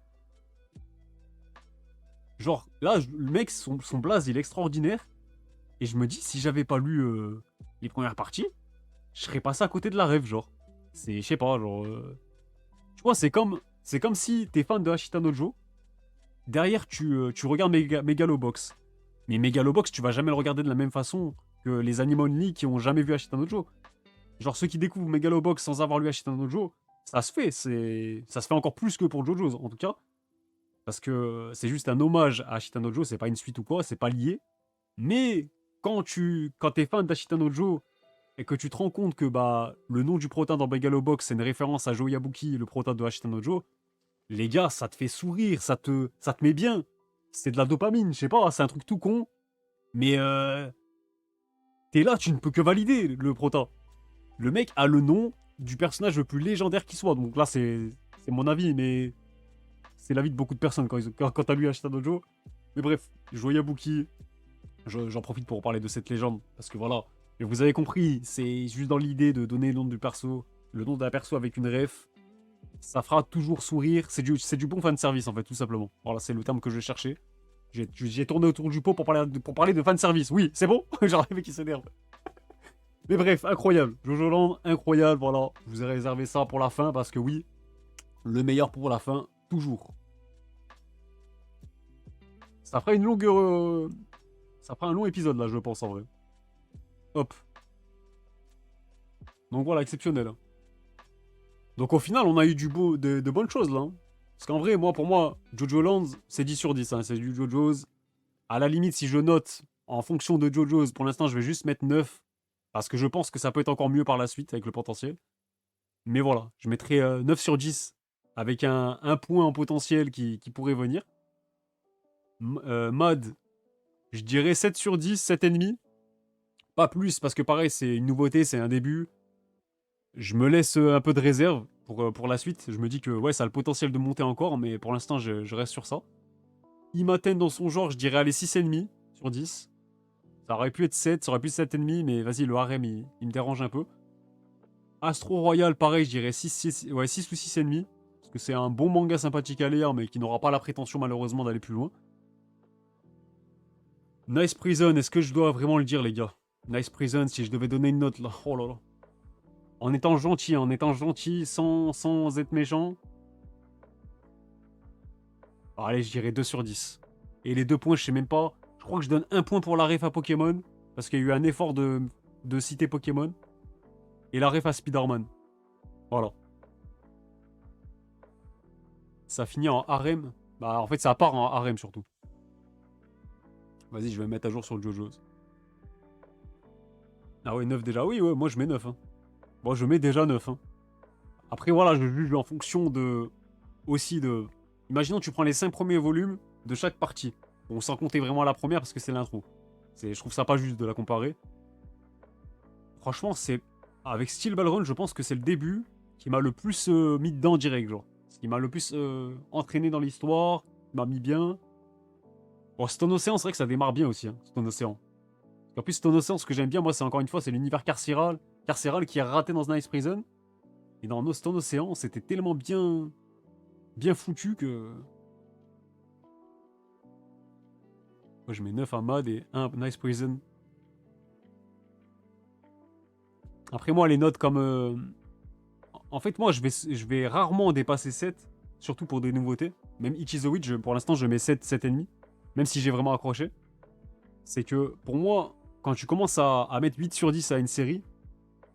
Genre, là, le mec, son blaze, il est extraordinaire. Et je me dis, si j'avais pas lu les premières parties, je serais passé à côté de la rêve, genre. C'est, je sais pas, genre. Tu vois, c'est comme si t'es fan de Hashita no Joe. Derrière, tu regardes Megalobox. Mais Megalobox, tu vas jamais le regarder de la même façon que les Anime Only qui ont jamais vu Hashita no Joe. Genre, ceux qui découvrent Megalobox sans avoir lu Hashita no Joe, ça se fait. Ça se fait encore plus que pour JoJo's, en tout cas. Parce que c'est juste un hommage à Hashita no Joe, c'est pas une suite ou quoi, c'est pas lié. Mais quand t'es fan d'Ashita no Joe et que tu te rends compte que bah le nom du prota dans Megalobox c'est une référence à Joe Yabuki, le prota de Hashita no Joe, les gars, ça te fait sourire, ça te met bien. C'est de la dopamine, je sais pas, c'est un truc tout con. Mais T'es là, tu ne peux que valider le prota. Le mec a le nom du personnage le plus légendaire qui soit. Donc là, c'est mon avis, mais c'est l'avis de beaucoup de personnes quand t'as lu Ashita Dojo. Mais bref, je voyais Yabuki. J'en profite pour parler de cette légende. Parce que voilà, et vous avez compris, c'est juste dans l'idée de donner le nom du perso, le nom d'un perso avec une ref. Ça fera toujours sourire. C'est du bon fanservice, en fait, tout simplement. Voilà, c'est le terme que je cherchais. J'ai tourné autour du pot pour parler de fanservice. Oui, c'est bon. Genre, le mec qui s'énerve. Mais bref, incroyable. Jojo Land, incroyable, voilà. Je vous ai réservé ça pour la fin parce que oui, le meilleur pour la fin, toujours. Ça fera une longue... Ça fera un long épisode là, je pense, en vrai. Hop. Donc voilà, exceptionnel. Hein. Donc au final, on a eu de bonnes choses là. Hein. Parce qu'en vrai, pour moi, Jojo Lands, c'est 10 sur 10. Hein. C'est du Jojo's. À la limite, si je note en fonction de Jojo's, pour l'instant, je vais juste mettre 9. Parce que je pense que ça peut être encore mieux par la suite avec le potentiel. Mais voilà, je mettrai 9 sur 10 avec un point en potentiel qui pourrait venir. Mad, je dirais 7 sur 10, 7,5. Pas plus, parce que pareil, c'est une nouveauté, c'est un début. Je me laisse un peu de réserve pour la suite. Je me dis que ouais, ça a le potentiel de monter encore, mais pour l'instant, je reste sur ça. Imaten dans son genre, je dirais aller 6,5 sur 10. Ça aurait pu être 7, ça aurait pu être 7,5, mais vas-y, le harem, il me dérange un peu. Astro Royal, pareil, je dirais 6 ou 6,5. Parce que c'est un bon manga sympathique à lire, mais qui n'aura pas la prétention, malheureusement, d'aller plus loin. Nice Prison, est-ce que je dois vraiment le dire, les gars? Nice Prison, si je devais donner une note, là. Oh là là. En étant gentil, sans être méchant. Allez, je dirais 2 sur 10. Et les 2 points, je sais même pas. Je crois que je donne 1 point pour la ref à Pokémon. Parce qu'il y a eu un effort de citer Pokémon. Et la ref à Spider-Man. Voilà. Ça finit en harem. Bah, en fait, ça part en harem surtout. Vas-y, je vais me mettre à jour sur le JoJo's. Ah ouais, 9 déjà. Oui, ouais, moi je mets 9. Hein. Bon, je mets déjà 9. Hein. Après, voilà, je juge en fonction de. Aussi de. Imaginons que tu prends les 5 premiers volumes de chaque partie. Bon, sans compter vraiment la première parce que c'est l'intro. Je trouve ça pas juste de la comparer. Franchement, c'est. Avec Steel Ball Run, je pense que c'est le début qui m'a le plus mis dedans direct, genre. Ce qui m'a le plus entraîné dans l'histoire, m'a mis bien. Bon, Stone Ocean, c'est vrai que ça démarre bien aussi, hein, Stone Ocean. En plus, Stone Ocean, ce que j'aime bien, moi, c'est encore une fois, c'est l'univers carcéral qui est raté dans Nice Prison. Et dans Stone Ocean, c'était tellement bien foutu que. Moi, je mets 9 à Mad et 1 à Nice Prison. Après, moi, les notes comme. En fait, moi, je vais rarement dépasser 7, surtout pour des nouveautés. Même It is the Witch, pour l'instant, je mets 7, 7,5. Même si j'ai vraiment accroché. C'est que, pour moi, quand tu commences à mettre 8 sur 10 à une série,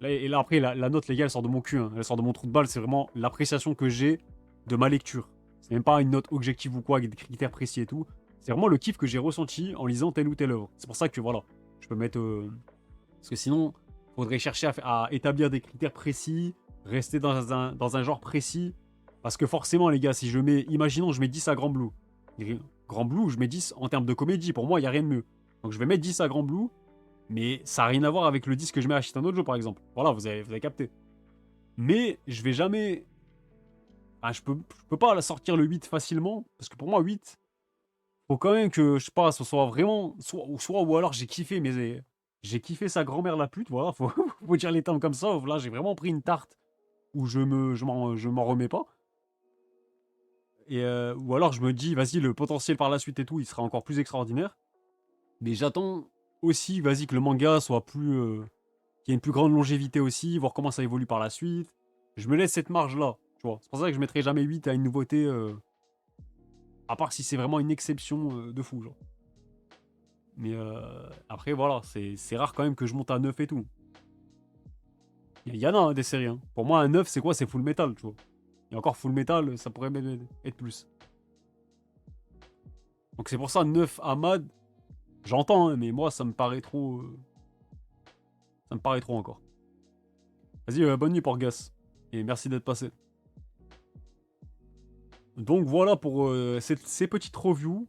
là, et là, après, la note, les gars, elle sort de mon cul. Hein, elle sort de mon trou de balle. C'est vraiment l'appréciation que j'ai de ma lecture. C'est même pas une note objective ou quoi, avec des critères précis et tout. C'est vraiment le kiff que j'ai ressenti en lisant telle ou telle œuvre. C'est pour ça que, voilà, je peux mettre... Parce que sinon, faudrait chercher à établir des critères précis, rester dans un genre précis. Parce que forcément, les gars, si je mets... Imaginons, je mets 10 à Grand Blue. Grand Blue, je mets 10 en termes de comédie. Pour moi, il n'y a rien de mieux. Donc je vais mettre 10 à Grand Blue. Mais ça n'a rien à voir avec le 10 que je mets à Shitanojo, par exemple. Voilà, vous avez capté. Mais je vais jamais... Ah, je peux pas la sortir le 8 facilement. Parce que pour moi, 8, faut quand même que, je sais pas, ce soit vraiment... ou alors j'ai kiffé, mais j'ai kiffé sa grand-mère la pute, voilà, faut dire les termes comme ça. Là, j'ai vraiment pris une tarte où je m'en remets pas. Et ou alors je me dis, vas-y, le potentiel par la suite et tout, il sera encore plus extraordinaire. Mais j'attends aussi, vas-y, que le manga soit plus... qu'il y ait une plus grande longévité aussi, voir comment ça évolue par la suite. Je me laisse cette marge-là, tu vois. C'est pour ça que je mettrai jamais 8 à une nouveauté, à part si c'est vraiment une exception de fou, genre. Mais après, voilà, c'est rare quand même que je monte à 9 et tout. Il y en a hein, des séries. Hein. Pour moi, un 9, c'est quoi? C'est Full Metal, tu vois. Et encore Full Metal, ça pourrait même être plus. Donc c'est pour ça, 9 à Mad, j'entends, hein, mais moi, ça me paraît trop... ça me paraît trop encore. Vas-y, bonne nuit, Porgas. Et merci d'être passé. Donc voilà pour ces petites reviews.